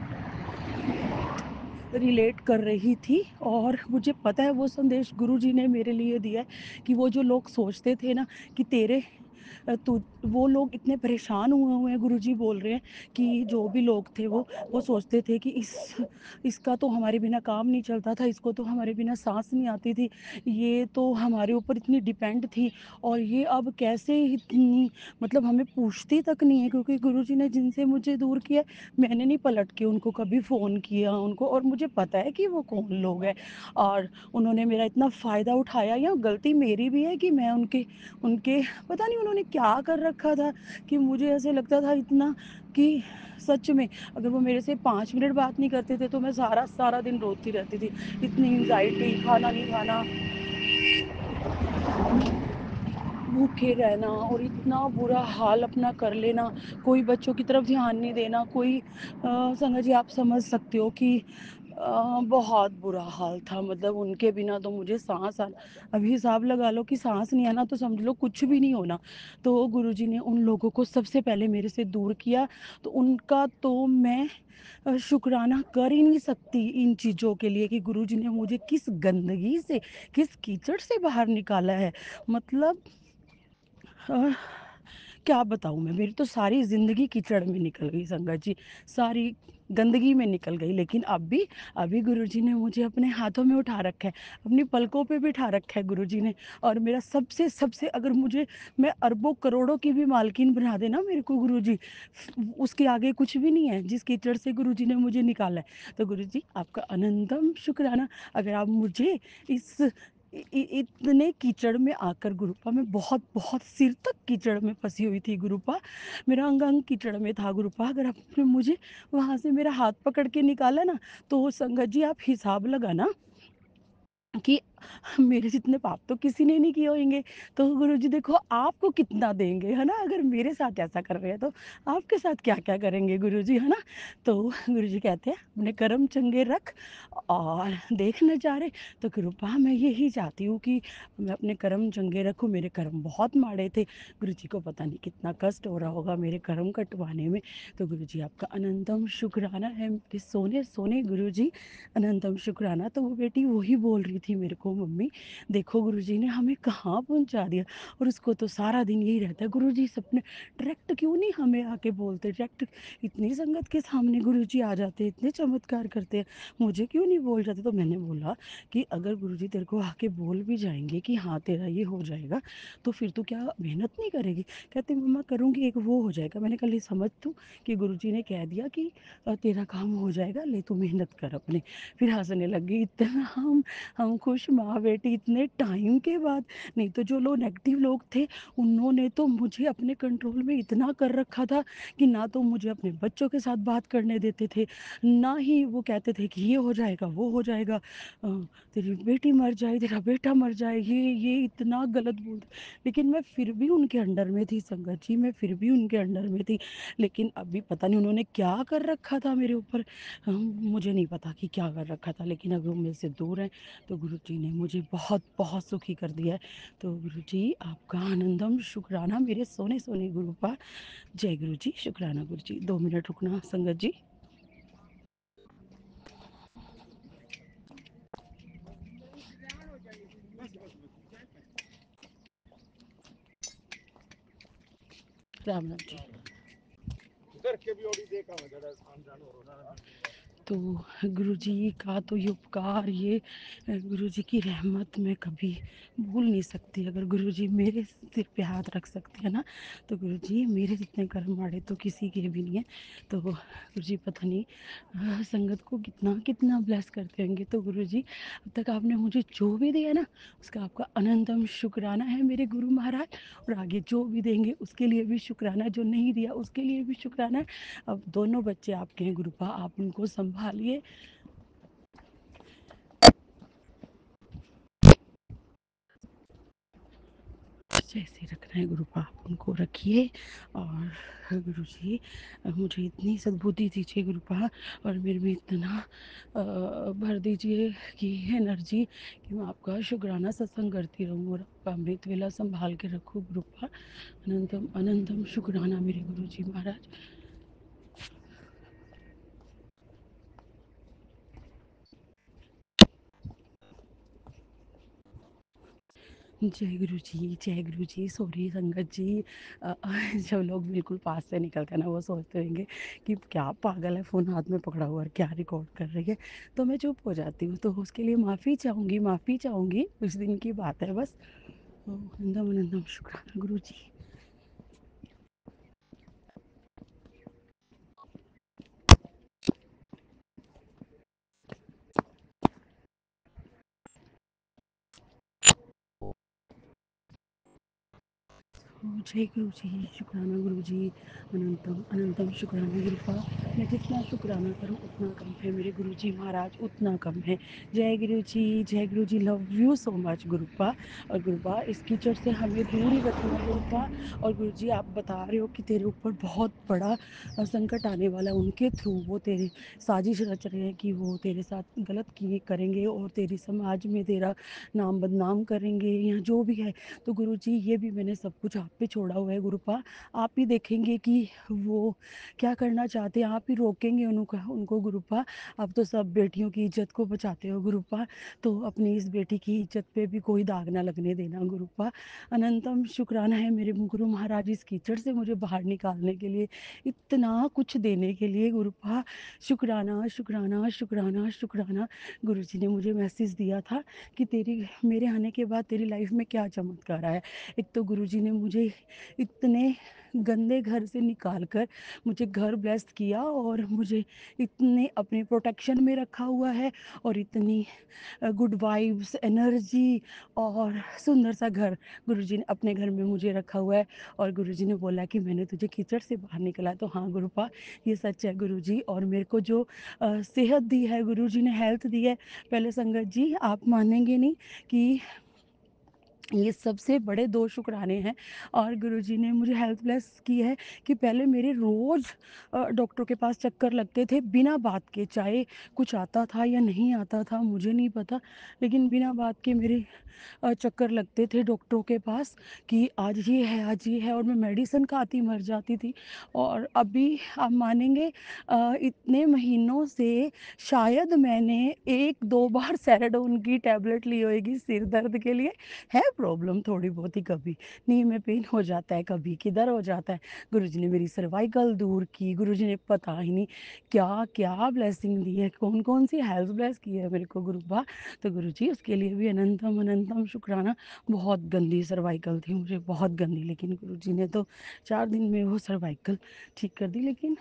रिलेट कर रही थी। और मुझे पता है वो संदेश गुरुजी ने मेरे लिए दिया है कि वो जो लोग सोचते थे ना कि तेरे तो वो लोग इतने परेशान हुए हैं, गुरुजी बोल रहे हैं कि जो भी लोग थे वो सोचते थे कि इसका तो हमारे बिना काम नहीं चलता था, इसको तो हमारे बिना सांस नहीं आती थी, ये तो हमारे ऊपर इतनी डिपेंड थी, और ये अब कैसे इतनी, मतलब हमें पूछती तक नहीं है, क्योंकि गुरुजी ने जिनसे मुझे दूर किया, मैंने नहीं पलट के उनको कभी फ़ोन किया उनको, और मुझे पता है कि वो कौन लोग हैं। और उन्होंने मेरा इतना फ़ायदा उठाया, या गलती मेरी भी है कि मैं उनके उनके पता नहीं उन्होंने क्या कर रखा था कि मुझे ऐसे लगता था इतना कि सच में अगर वो मेरे से 5 मिनट बात नहीं करते थे तो मैं सारा सारा दिन रोती रहती थी। इतनी एंग्जाइटी, खाना नहीं खाना, भूखे रहना, और इतना बुरा हाल अपना कर लेना, कोई बच्चों की तरफ ध्यान नहीं देना, कोई संगत जी आप समझ सकते हो कि बहुत बुरा हाल था। मतलब उनके बिना तो मुझे सांस आना, अभी हिसाब लगा लो कि सांस नहीं आना तो समझ लो कुछ भी नहीं होना। तो गुरुजी ने उन लोगों को सबसे पहले मेरे से दूर किया, तो उनका तो मैं शुक्राना कर ही नहीं सकती इन चीज़ों के लिए कि गुरुजी ने मुझे किस गंदगी से, किस कीचड़ से बाहर निकाला है। मतलब अ, क्या बताऊँ मैं, मेरी तो सारी ज़िंदगी कीचड़ में निकल गई संगत जी, सारी गंदगी में निकल गई। लेकिन अभी गुरुजी ने मुझे अपने हाथों में उठा रखा है, अपनी पलकों पे बिठा रखा है गुरुजी ने। और मेरा सबसे सबसे, अगर मुझे, मैं अरबों करोड़ों की भी मालकिन बना देना मेरे को गुरुजी, उसके आगे कुछ भी नहीं है जिस कीचड़ से गुरुजी ने मुझे निकाला है। तो गुरुजी आपका अनंतम शुक्राना। अगर आप मुझे इस इतने कीचड़ में आकर, गुरुपा मैं बहुत बहुत सिर तक कीचड़ में फंसी हुई थी गुरुपा, मेरा अंग अंग कीचड़ में था गुरुपा, अगर आपने मुझे वहाँ से मेरा हाथ पकड़ के निकाला ना, तो संगत जी आप हिसाब लगाना कि मेरे जितने पाप तो किसी ने नहीं किए होंगे, तो गुरुजी देखो आपको कितना देंगे, है ना? अगर मेरे साथ ऐसा कर रहे हैं तो आपके साथ क्या-क्या करेंगे गुरुजी, है ना? तो गुरुजी कहते हैं अपने कर्म चंगे रख और देख नज़ारे। तो कृपा मैं यही चाहती हूँ कि मैं अपने कर्म चंगे रखूँ, मेरे कर्म बहुत माड़े थे, गुरुजी को पता नहीं कितना कष्ट हो रहा होगा मेरे कर्म कटवाने में। तो गुरुजी आपका अनंतम शुक्राना है मेरे सोने-सोने गुरुजी, अनंतम शुक्राना। तो वो बेटी वही बोल रही थी मेरे को, मम्मी देखो गुरुजी ने हमें कहाँ पहुँचा दिया। और उसको तो सारा दिन यही रहता है, गुरुजी सपने डायरेक्ट क्यों नहीं हमें आके बोलते, डायरेक्ट इतनी संगत के सामने गुरुजी आ जाते, इतने चमत्कार करते हैं, मुझे क्यों नहीं बोल जाते। तो मैंने बोला कि अगर गुरुजी तेरे को आके बोल भी जाएंगे कि हाँ तेरा ये हो जाएगा, तो फिर तू क्या मेहनत नहीं करेगी। कहते मम्मा करूँगी, एक वो हो जाएगा। मैंने कहा ले समझ तू कि गुरुजी ने कह दिया कि तेरा काम हो जाएगा, ले तू मेहनत कर अपने। फिर हंसने लगी। इतना हम खुश माँ बेटी इतने टाइम के बाद। नहीं तो जो लोग नेगेटिव लोग थे उन्होंने तो मुझे अपने कंट्रोल में इतना कर रखा था कि ना तो मुझे अपने बच्चों के साथ बात करने देते थे, ना ही वो कहते थे कि ये हो जाएगा वो हो जाएगा, तेरी बेटी मर जाए तेरा बेटा मर जाए, ये इतना गलत बोलते। लेकिन मैं फिर भी उनके अंडर में थी संगत जी, मैं फिर भी उनके अंडर में थी। लेकिन अभी पता नहीं उन्होंने क्या कर रखा था मेरे ऊपर, मुझे नहीं पता कि क्या कर रखा था। लेकिन अभी वो मेरे से दूर हैं तो गुरु जी ने मुझे बहुत बहुत सुखी कर दिया है। तो गुरु जी आपका आनंदम शुक्राना मेरे सोने सोने गुरुपा। जय गुरु जी, शुक्राना गुरु जी। 2 मिनट रुकना संगत जी। राम राम जी। तो गुरु जी का तो ये उपकार, ये गुरु जी की रहमत मैं कभी भूल नहीं सकती। अगर गुरु जी मेरे सिर पे हाथ रख सकते हैं ना, तो गुरु जी मेरे जितने कर्म माड़े तो किसी के भी नहीं है। तो गुरु जी पता नहीं संगत को कितना कितना ब्लेस करते होंगे। तो गुरु जी अब तक आपने मुझे जो भी दिया ना, उसका आपका अनंतम शुक्राना है मेरे गुरु महाराज। और आगे जो भी देंगे उसके लिए भी शुक्राना, जो नहीं दिया उसके लिए भी शुक्राना है। अब दोनों बच्चे आपके हैं गुरुपा, आप उनको संभालिए। जैसे रखना है गुरुपा आप उनको रखिए। और गुरु जी मुझे इतनी सद्बुद्धि दीजिए गुरुपा, और मेरे में इतना भर दीजिए कि एनर्जी कि मैं आपका शुक्राना सत्संग करती रहूँ और आपका अमृत वेला संभाल के रखूँ गुरुपा। अनंतम अनंतम शुक्राना मेरे गुरु जी महाराज। जय गुरु जी, जय गुरु जी। सॉरी संगत जी, जब लोग बिल्कुल पास से निकलते हैं ना, वो सोचते होंगे कि क्या पागल है, फ़ोन हाथ में पकड़ा हुआ और क्या रिकॉर्ड कर रही है। तो मैं चुप हो जाती हूँ, तो उसके लिए माफ़ी चाहूँगी, माफ़ी चाहूँगी। उस दिन की बात है बस। अनंतम अनंतम शुक्राना गुरु जी। जय गुरु जी, शुक्राना गुरु जी। अनंतम अनंतम शुक्राना गुरुपा। मैं जितना शुक्राना करूँ उतना कम है मेरे गुरु जी महाराज, उतना कम है। जय गुरु जी, जय गुरु जी। Love you so much गुरुपा। और गुरुपा इस कीचड़ से हमें दूर ही रखना गुरुपा। और गुरु जी आप बता रहे हो कि तेरे ऊपर बहुत बड़ा संकट आने वाला है, उनके थ्रू वो तेरे साजिश रच रहे हैं कि वो तेरे साथ गलत किए करेंगे और तेरी समाज में तेरा नाम बदनाम करेंगे या जो भी है। तो गुरु जी ये भी मैंने सब कुछ आप पे छोड़ा हुआ है गुरुपा। आप ही देखेंगे कि वो क्या करना चाहते हैं, आप ही रोकेंगे उनको गुरुपा। आप तो सब बेटियों की इज्जत को बचाते हो गुरुपा, तो अपनी इस बेटी की इज्जत पे भी कोई दाग ना लगने देना गुरुपा। अनंतम शुक्राना है मेरे गुरु महाराज इस कीचड़ से मुझे बाहर निकालने के लिए, इतना कुछ देने के लिए गुरुपा। शुक्राना शुक्राना शुक्राना शुक्राना। गुरु जी ने मुझे मैसेज दिया था कि तेरी मेरे आने के बाद तेरी लाइफ में क्या चमत्कार आया। एक तो गुरुजी ने मुझे इतने गंदे घर से निकाल कर मुझे घर ब्लेस किया और मुझे इतने अपने प्रोटेक्शन में रखा हुआ है, और इतनी गुड वाइब्स एनर्जी और सुंदर सा घर गुरुजी ने अपने घर में मुझे रखा हुआ है। और गुरुजी ने बोला कि मैंने तुझे कीचड़ से बाहर निकला। तो हाँ गुरुपा ये सच है गुरुजी। और मेरे को जो सेहत दी है गुरुजी ने, हेल्थ दी है, पहले संगत जी आप मानेंगे नहीं कि ये सबसे बड़े 2 शुक्राने हैं। और गुरुजी ने मुझे हेल्थ ब्लेस की है कि पहले मेरे रोज़ डॉक्टर के पास चक्कर लगते थे बिना बात के, चाहे कुछ आता था या नहीं आता था मुझे नहीं पता, लेकिन बिना बात के मेरे चक्कर लगते थे डॉक्टरों के पास कि आज ये है, आज ये है, और मैं मेडिसिन खाती मर जाती थी। और अभी आप मानेंगे इतने महीनों से शायद मैंने 1-2 बार सेराडोन की टैबलेट ली होएगी सिर दर्द के लिए। है प्रॉब्लम थोड़ी बहुत ही, कभी नी में पेन हो जाता है, कभी किधर हो जाता है। गुरुजी ने मेरी सर्वाइकल दूर की, गुरुजी ने पता ही नहीं क्या क्या ब्लेसिंग दी है, कौन कौन सी हेल्थ ब्लेस की है मेरे को गुरुबा। तो गुरुजी उसके लिए भी अनंतम अनंतम शुक्राना। बहुत गंदी सर्वाइकल थी मुझे, बहुत गंदी, लेकिन गुरुजी ने तो 4 दिन में वो सर्वाइकल ठीक कर दी। लेकिन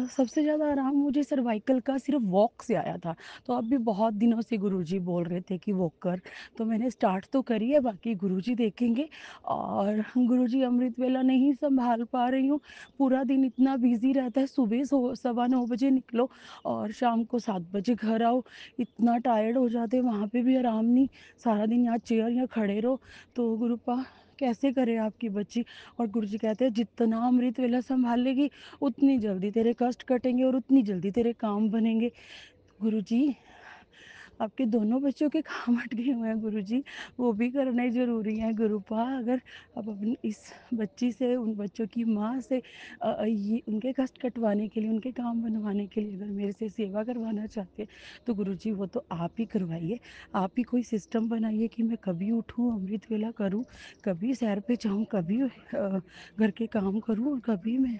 सबसे ज़्यादा आराम मुझे सर्वाइकल का सिर्फ वॉक से आया था। तो अब भी बहुत दिनों से गुरुजी बोल रहे थे कि वॉक कर, तो मैंने स्टार्ट तो करी है, बाकी गुरुजी देखेंगे। और गुरुजी अमृत वेला नहीं संभाल पा रही हूँ, पूरा दिन इतना बिजी रहता है, सुबह 9:15 बजे निकलो और शाम को 7 बजे घर आओ, इतना टायर्ड हो जाते, वहाँ पे भी आराम नहीं, सारा दिन यहाँ चेयर या खड़े रहो। तो गुरुपा कैसे करे आपकी बच्ची। और गुरुजी कहते हैं जितना अमृत वेला संभाल लेगी उतनी जल्दी तेरे कष्ट कटेंगे और उतनी जल्दी तेरे काम बनेंगे। गुरुजी आपके दोनों बच्चों के काम अटके हुए हैं गुरुजी, वो भी करने ज़रूरी हैं गुरुपा। अगर आप अपनी इस बच्ची से, उन बच्चों की माँ से ये उनके कष्ट कटवाने के लिए, उनके काम बनवाने के लिए अगर मेरे से सेवा करवाना चाहते हैं तो गुरुजी वो तो आप ही करवाइए। आप ही कोई सिस्टम बनाइए कि मैं कभी उठूँ अमृत वेला करूँ, कभी सैर पे जाऊँ, कभी घर के काम करूँ और कभी मैं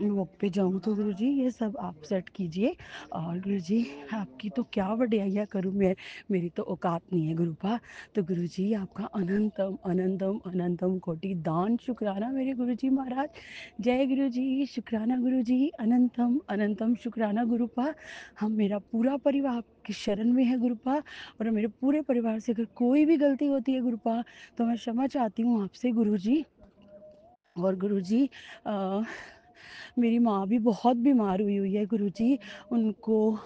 वॉक पे जाऊँ। तो गुरुजी ये सब आप सेट कीजिए। और गुरुजी आपकी तो क्या वड्याइयाँ करूँ मैं, मेरी तो औकात नहीं है गुरुपा। तो गुरुजी आपका अनंतम अनंतम अनंतम कोटि दान शुक्राना मेरे गुरुजी महाराज। जय गुरुजी, शुक्राना गुरुजी, अनंतम अनंतम शुक्राना गुरुपा। हम मेरा पूरा परिवार आपकी शरण में है गुरुपा। और मेरे पूरे परिवार से अगर कोई भी गलती होती है गुरुपा तो मैं क्षमा चाहती हूँ आपसे गुरुजी। और गुरुजी मेरी माँ भी बहुत बीमार हुई है गुरुजी, उनको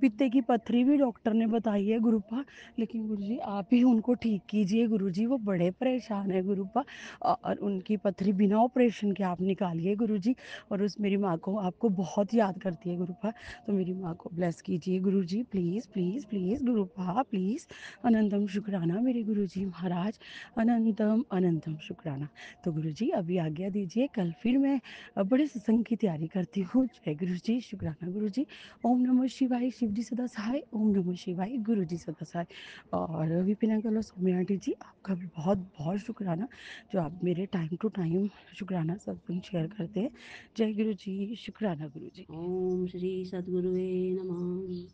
पित्ते की पथरी भी डॉक्टर ने बताई है गुरुपा। लेकिन गुरुजी आप ही उनको ठीक कीजिए गुरुजी, वो बड़े परेशान है गुरुपा। और उनकी पथरी बिना ऑपरेशन के आप निकालिए गुरुजी। और उस मेरी माँ को आपको बहुत याद करती है गुरुपा, तो मेरी माँ को ब्लेस कीजिए गुरुजी, प्लीज़ प्लीज़ प्लीज़ गुरुपा प्लीज़। अनंतम शुक्राना मेरे गुरुजी महाराज, अनंतम अनंतम शुक्राना। तो गुरुजी अभी आज्ञा दीजिए, कल फिर मैं बड़े सत्संग की तैयारी करती हूँ। जय गुरु जी, शुक्राना गुरु जी। ओम नमः शिवाय, शिव जी सदा सहाय। ओम नमः शिवाय, गुरु जी सदा सहाय। और विपिन अंकल और सौम्या आंटी जी आपका भी बहुत बहुत शुक्राना, जो आप मेरे टाइम टू टाइम शुक्राना सत्संग शेयर करते हैं। जय गुरु जी, शुक्राना गुरु जी। ओम श्री सद्गुरुवे नमः।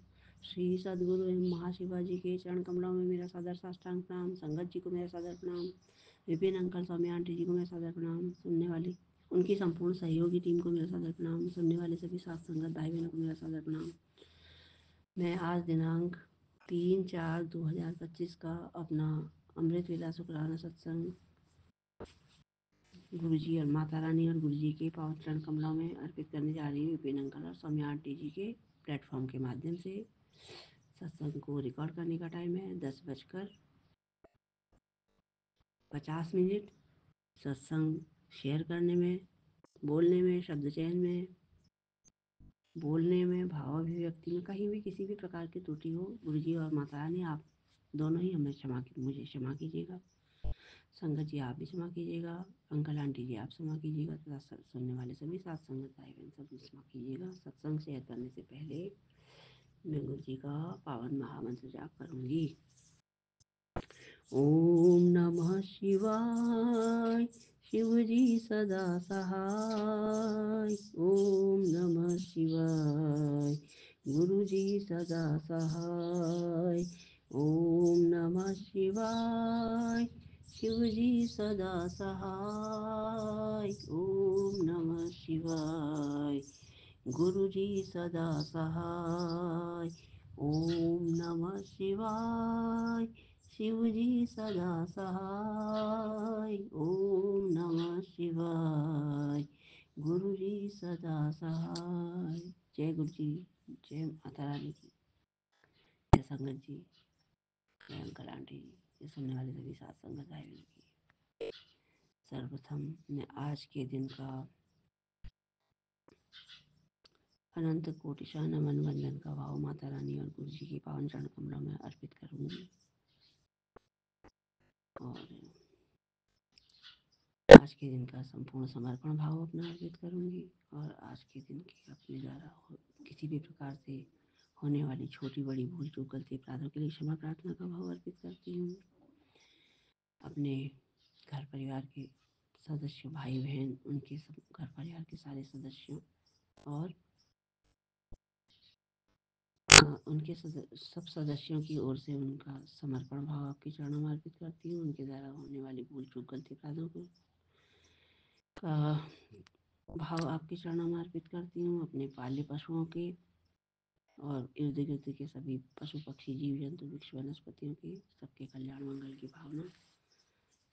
श्री सद्गुरु महाशिवाजी के चरण कमलों में मेरा सादर साष्टांग प्रणाम। संगत जी को मेरा सादर प्रणाम। विपिन अंकल, स्वामी आंटी जी को मेरा सादर प्रणाम। सुनने वाली उनकी संपूर्ण सहयोगी टीम को मेरा सादर प्रणाम। सुनने वाले सभी साथ संगत भाई बहनों को मेरा सादर प्रणाम। मैं आज दिनांक 3/4/2025 का अपना अमृत वेला शुक्राना सत्संग गुरुजी और माता रानी और गुरुजी के पावन चरण कमलों में अर्पित करने जा रही हूँ। विपिन अंकल और सौम्या आंटी जी के प्लेटफॉर्म के माध्यम से सत्संग को रिकॉर्ड करने का टाइम है 10:50। सत्संग शेयर करने में, बोलने में, शब्द चयन में, बोलने में, भाव अभिव्यक्ति में कहीं भी किसी भी प्रकार की त्रुटि हो, गुरुजी और माता रानी आप दोनों ही मुझे क्षमा कीजिएगा। संगत जी आप भी क्षमा कीजिएगा। अंकल आंटी जी आप क्षमा कीजिएगा तथा सुनने वाले सभी साथ संगत भाई बहन सब क्षमा कीजिएगा। सत्संग शेयर करने से पहले मैं गुरु जी का पावन महामंत्र जाप करूंगी। ओम नमः शिवाय, शिव जी सदा सहाय। ओम नमः शिवाय, गुरु जी सदा सहाय। ओम नमः शिवाय, शिव जी सदा सहाय। ओम नमः शिवाय, गुरु जी सदा सहाय। ओम नमः शिवाय, शिव जी सदा सहाय। ओम नमः शिवाय, गुरु जी सदा सहाय। जय गुरु जी, जय माता रानी की, जय संगत जी, जय अंकल आंटी जी। ये सुनने वाले सभी साथ संगत भाई बहन की। सर्वप्रथम मैं आज के दिन का अनंत कोटिशाह नमन वंदन का भाव माता रानी और गुरु जी की पावन चरण कमलों में अर्पित करूंगी और आज के दिन का संपूर्ण समर्पण भाव अपना अर्पित करूंगी और आज के दिन की अपने द्वारा किसी भी प्रकार से होने वाली छोटी बड़ी भूल चूक गलती अपराधों के लिए क्षमा प्रार्थना का भाव अर्पित करती हूँ। अपने घर परिवार के सदस्य भाई बहन उनके सब घर परिवार के सारे सदस्यों और उनके सब सदस्यों की ओर से उनका समर्पण भाव आपके चरणों में अर्पित करती हूँ। उनके द्वारा होने वाली भूल चूक गलती अपराधों को का भाव आपके चरणों में अर्पित करती हूँ। अपने पाले पशुओं के और इर्द गिर्द के सभी पशु पक्षी जीव जंतु वृक्ष वनस्पतियों के सबके कल्याण मंगल की भावना,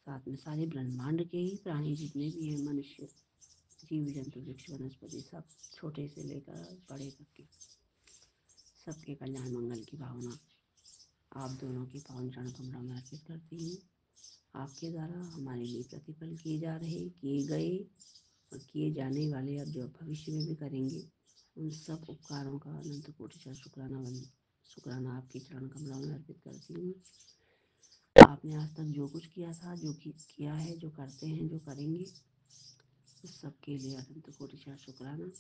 साथ में सारे ब्रह्मांड के ही प्राणी जितने भी हैं, मनुष्य जीव जंतु वृक्ष वनस्पति सब छोटे से लेकर बड़े तक के सबके कल्याण मंगल की भावना आप दोनों की पावन चरण कमलों में अर्पित करती हूँ। आपके द्वारा हमारे लिए प्रतिफल किए जा रहे, किए गए और किए जाने वाले और जो भविष्य में भी करेंगे उन सब उपकारों का अनंत कोटि शुक्राना आपके चरण कमलों में अर्पित करती हूँ। आपने आज तक जो कुछ किया था, जो किया है, जो करते हैं, जो करेंगे, उस सब के लिए अनंत कोटि शुक्राना।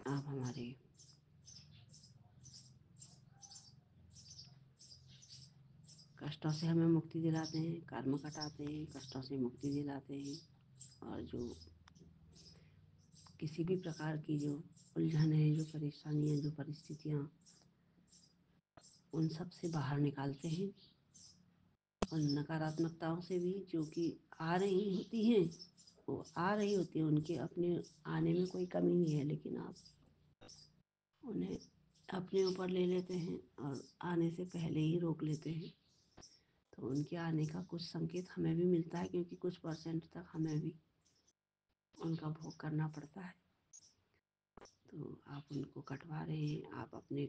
आप हमारे कष्टों से हमें मुक्ति दिलाते हैं, कर्म कटाते हैं, कष्टों से मुक्ति दिलाते हैं और जो किसी भी प्रकार की जो उलझन है, जो परेशानियां, जो परिस्थितियां, उन सब से बाहर निकालते हैं और नकारात्मकताओं से भी जो कि आ रही होती हैं, वो आ रही होती है, उनके अपने आने में कोई कमी नहीं है, लेकिन आप उन्हें अपने ऊपर ले लेते हैं और आने से पहले ही रोक लेते हैं। तो उनके आने का कुछ संकेत हमें भी मिलता है, क्योंकि कुछ परसेंट तक हमें भी उनका भोग करना पड़ता है। तो आप उनको कटवा रहे हैं, आप अपने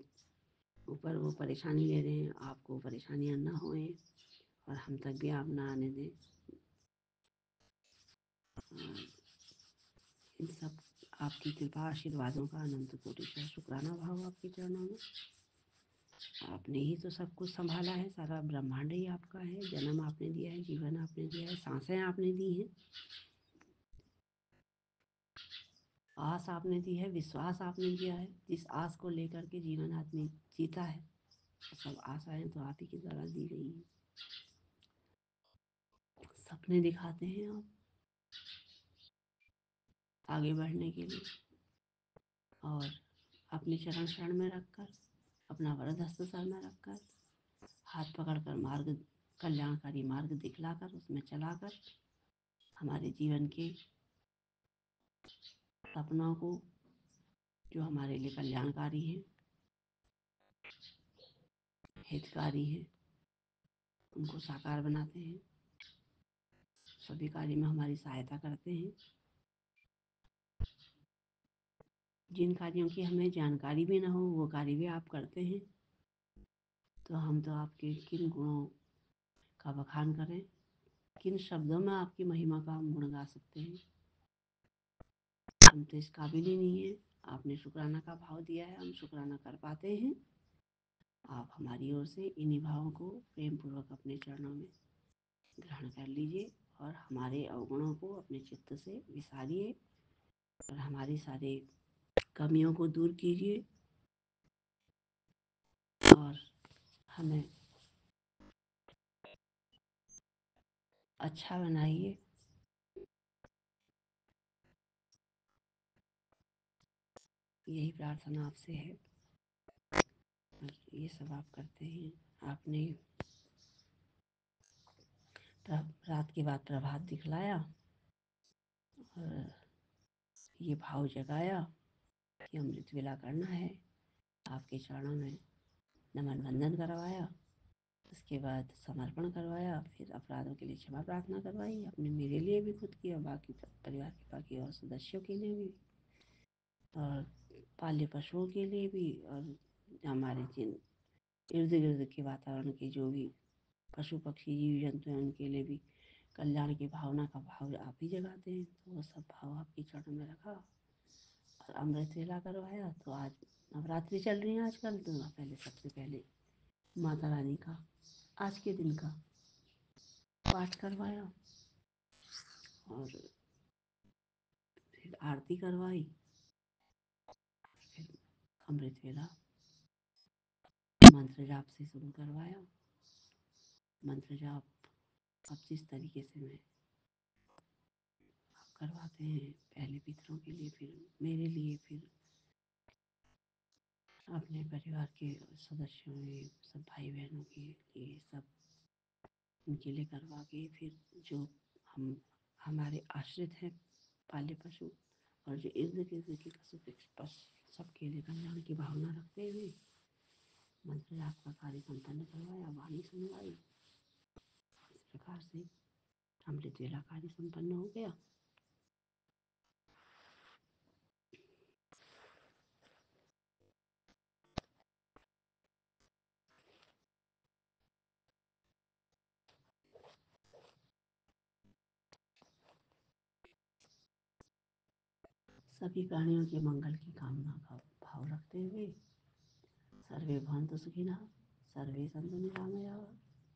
ऊपर वो परेशानी ले रहे हैं, आपको परेशानियां ना होए और हम तक भी आप ना आने दें। इन सब आपकी कृपा आशीर्वादों का अनंत कोटि शुक्राना भाव आपके चरणों में। आपने ही तो सब कुछ संभाला है, सारा ब्रह्मांड ही आपका है। जन्म आपने दिया है, जीवन आपने दिया है, सांसें आपने दी हैं, आस आपने दी है, विश्वास आपने दिया है। जिस आस को लेकर के जीवन आदमी जीता है, सब आशाएं तो आप ही के द्वारा दी गई हैं। सपने दिखाते हैं आप आगे बढ़ने के लिए और अपने चरण शरण में रखकर, अपना वरद हस्त सर में रखकर, हाथ पकड़कर मार्ग, कल्याणकारी मार्ग दिखलाकर, उसमें चलाकर हमारे जीवन के सपनों को जो हमारे लिए कल्याणकारी हैं, हितकारी हैं, उनको साकार बनाते हैं, सभी कार्य में हमारी सहायता करते हैं। जिन कार्यों की हमें जानकारी भी ना हो, वो कार्य भी आप करते हैं। तो हम तो आपके किन गुणों का बखान करें, किन शब्दों में आपकी महिमा का हम गुण गा सकते हैं। हम तो इस काबिल ही नहीं है। आपने शुक्राना का भाव दिया है, हम शुक्राना कर पाते हैं। आप हमारी ओर से इन्हीं भावों को प्रेम पूर्वक अपने चरणों में ग्रहण कर लीजिए और हमारे अवगुणों को अपने चित्त से विसारिए और हमारी सारी कमियों को दूर कीजिए और हमें अच्छा बनाइए। यही प्रार्थना आपसे है और ये सब आप करते हैं। आपने रात के बाद प्रभात दिखलाया और ये भाव जगाया कि अमृत वेला करना है। आपके चरणों में नमन वंदन करवाया, उसके बाद समर्पण करवाया, फिर अपराधों के लिए क्षमा प्रार्थना करवाई, अपने मेरे लिए भी खुद की और बाकी परिवार के बाकी और सदस्यों के लिए भी और पाले पशुओं के लिए भी और हमारे जिन इर्द गिर्द के वातावरण के जो भी पशु पक्षी जीव जंतु हैं उनके लिए भी कल्याण की भावना का भाव आप ही जगाते हैं, तो वो सब भाव आपके चरणों में रखा और अमृत वेला करवाया। तो आज नवरात्रि चल रही है आजकल, तो पहले सबसे पहले माता रानी का आज के दिन का पाठ करवाया और फिर आरती करवाई, फिर अमृत वेला मंत्र जाप से शुरू करवाया। मंत्र जाप अब जिस तरीके से मैं आप करवाते हैं, पहले पितरों के लिए, फिर मेरे लिए, फिर अपने परिवार के सदस्यों में सब भाई बहनों के लिए, सब उनके लिए करवा के, फिर जो हम हमारे आश्रित हैं पाले पशु और जो इर्द गिर्द के पशु सबके लिए कल्याण की भावना रखते हुए मंत्र जाप का कार्य संपन्न करवाया, वाणी सुनवाई। इस प्रकार से अमृत वेला कार्य संपन्न हो गया। सभी प्राणियों के मंगल की कामना का भाव रखते हुए सर्वे भवन्तु सुखिनः, सर्वे सन्तु निरामयाः,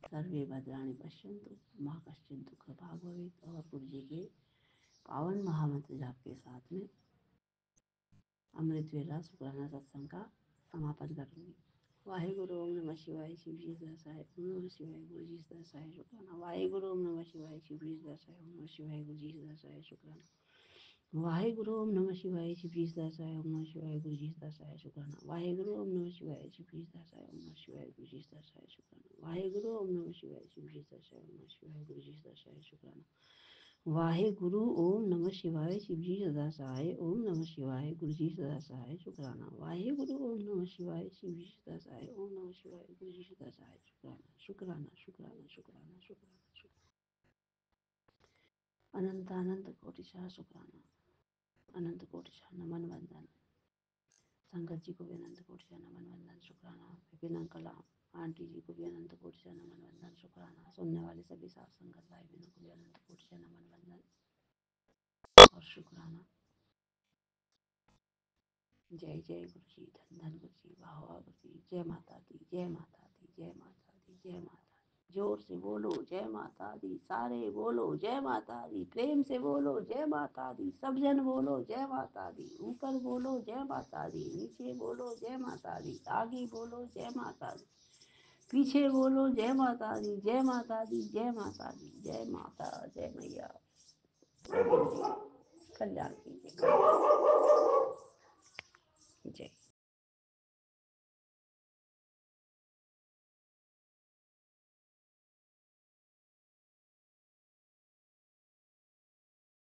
सर्वे भद्राणि पश्यन्तु मा कश्चित् दुःखभाग् भवेत्। और गुरु जी के पावन महामंत्र जाप के साथ में अमृत वेला शुक्राना सत्संग का समापन करूँगी। वाहेगुरु ओम नमः शिवाय। शिव जी दसाय ओम नमः शिवाय। गुरु जी दसाय शुक्राना। वाहेगुरु ओम नमः शिवाय। शिव जी दसाय ओम नमः शिवाय। गुरु जी दसाय शुक्राना। वाहेगुरु ओम नमः शिवाय। शिव जी दसाय ओम नमः शिवाय। गुरु जी दसाय शुक्राना। वाहेगुरु ओम नमः शिवाय। शिव जी दसाय ओम नमः शिवाय। गुरु जी दसाय शुक्राना। वाहेगुरु ओम नमः शिवाय। शिव जी दसाय ओम नमः शिवाय। गुरु जी दसाय शुक्राना। वाहेगुरु ओम नमः शिवाय। शिव जी सदा सहाय ओम नमः शिवाय। गुरु जी सदा सहाय शुक्राना। वाहेगुरु ओम नमः शिवाय। शिव जी सदा सहाय ओम नमः शिवाय। गुरु जी सदा सहाय शुक्राना। शुक्राना शुक्राना शुक्राना शुक्राना शुक्राना। अनंत अनंत कोटिशः शुक्राना। अनंत कोटिशः नमन वंदन। संगत जी को भी अनंत कोटिशः नमन वंदन शुक्राना। विपिन अंकल आंटी जी को भी अनंत कोटिशः नमन वंदन शुक्राना। सुनने वाले सभी साथ संगत भाई बहनों को भी अनंत कोटिशः नमन वंदन और शुक्राना। जय जय गुरु जी, धन धन गुरु जी, वाह वाह गुरु जी। जय माता दी, जय माता दी, जय माता दी, जय माता दी। जोर से बोलो जय माता दी, सारे बोलो जय माता दी, प्रेम से बोलो जय माता दी, सब जन बोलो जय माता दी। ऊपर बोलो जय माता दी, नीचे बोलो जय माता दी, आगे बोलो जय माता दी, पीछे बोलो जय माता दी, जय माता दी, जय माता दी, जय माता, जय मैया। कल्याण कीजिए।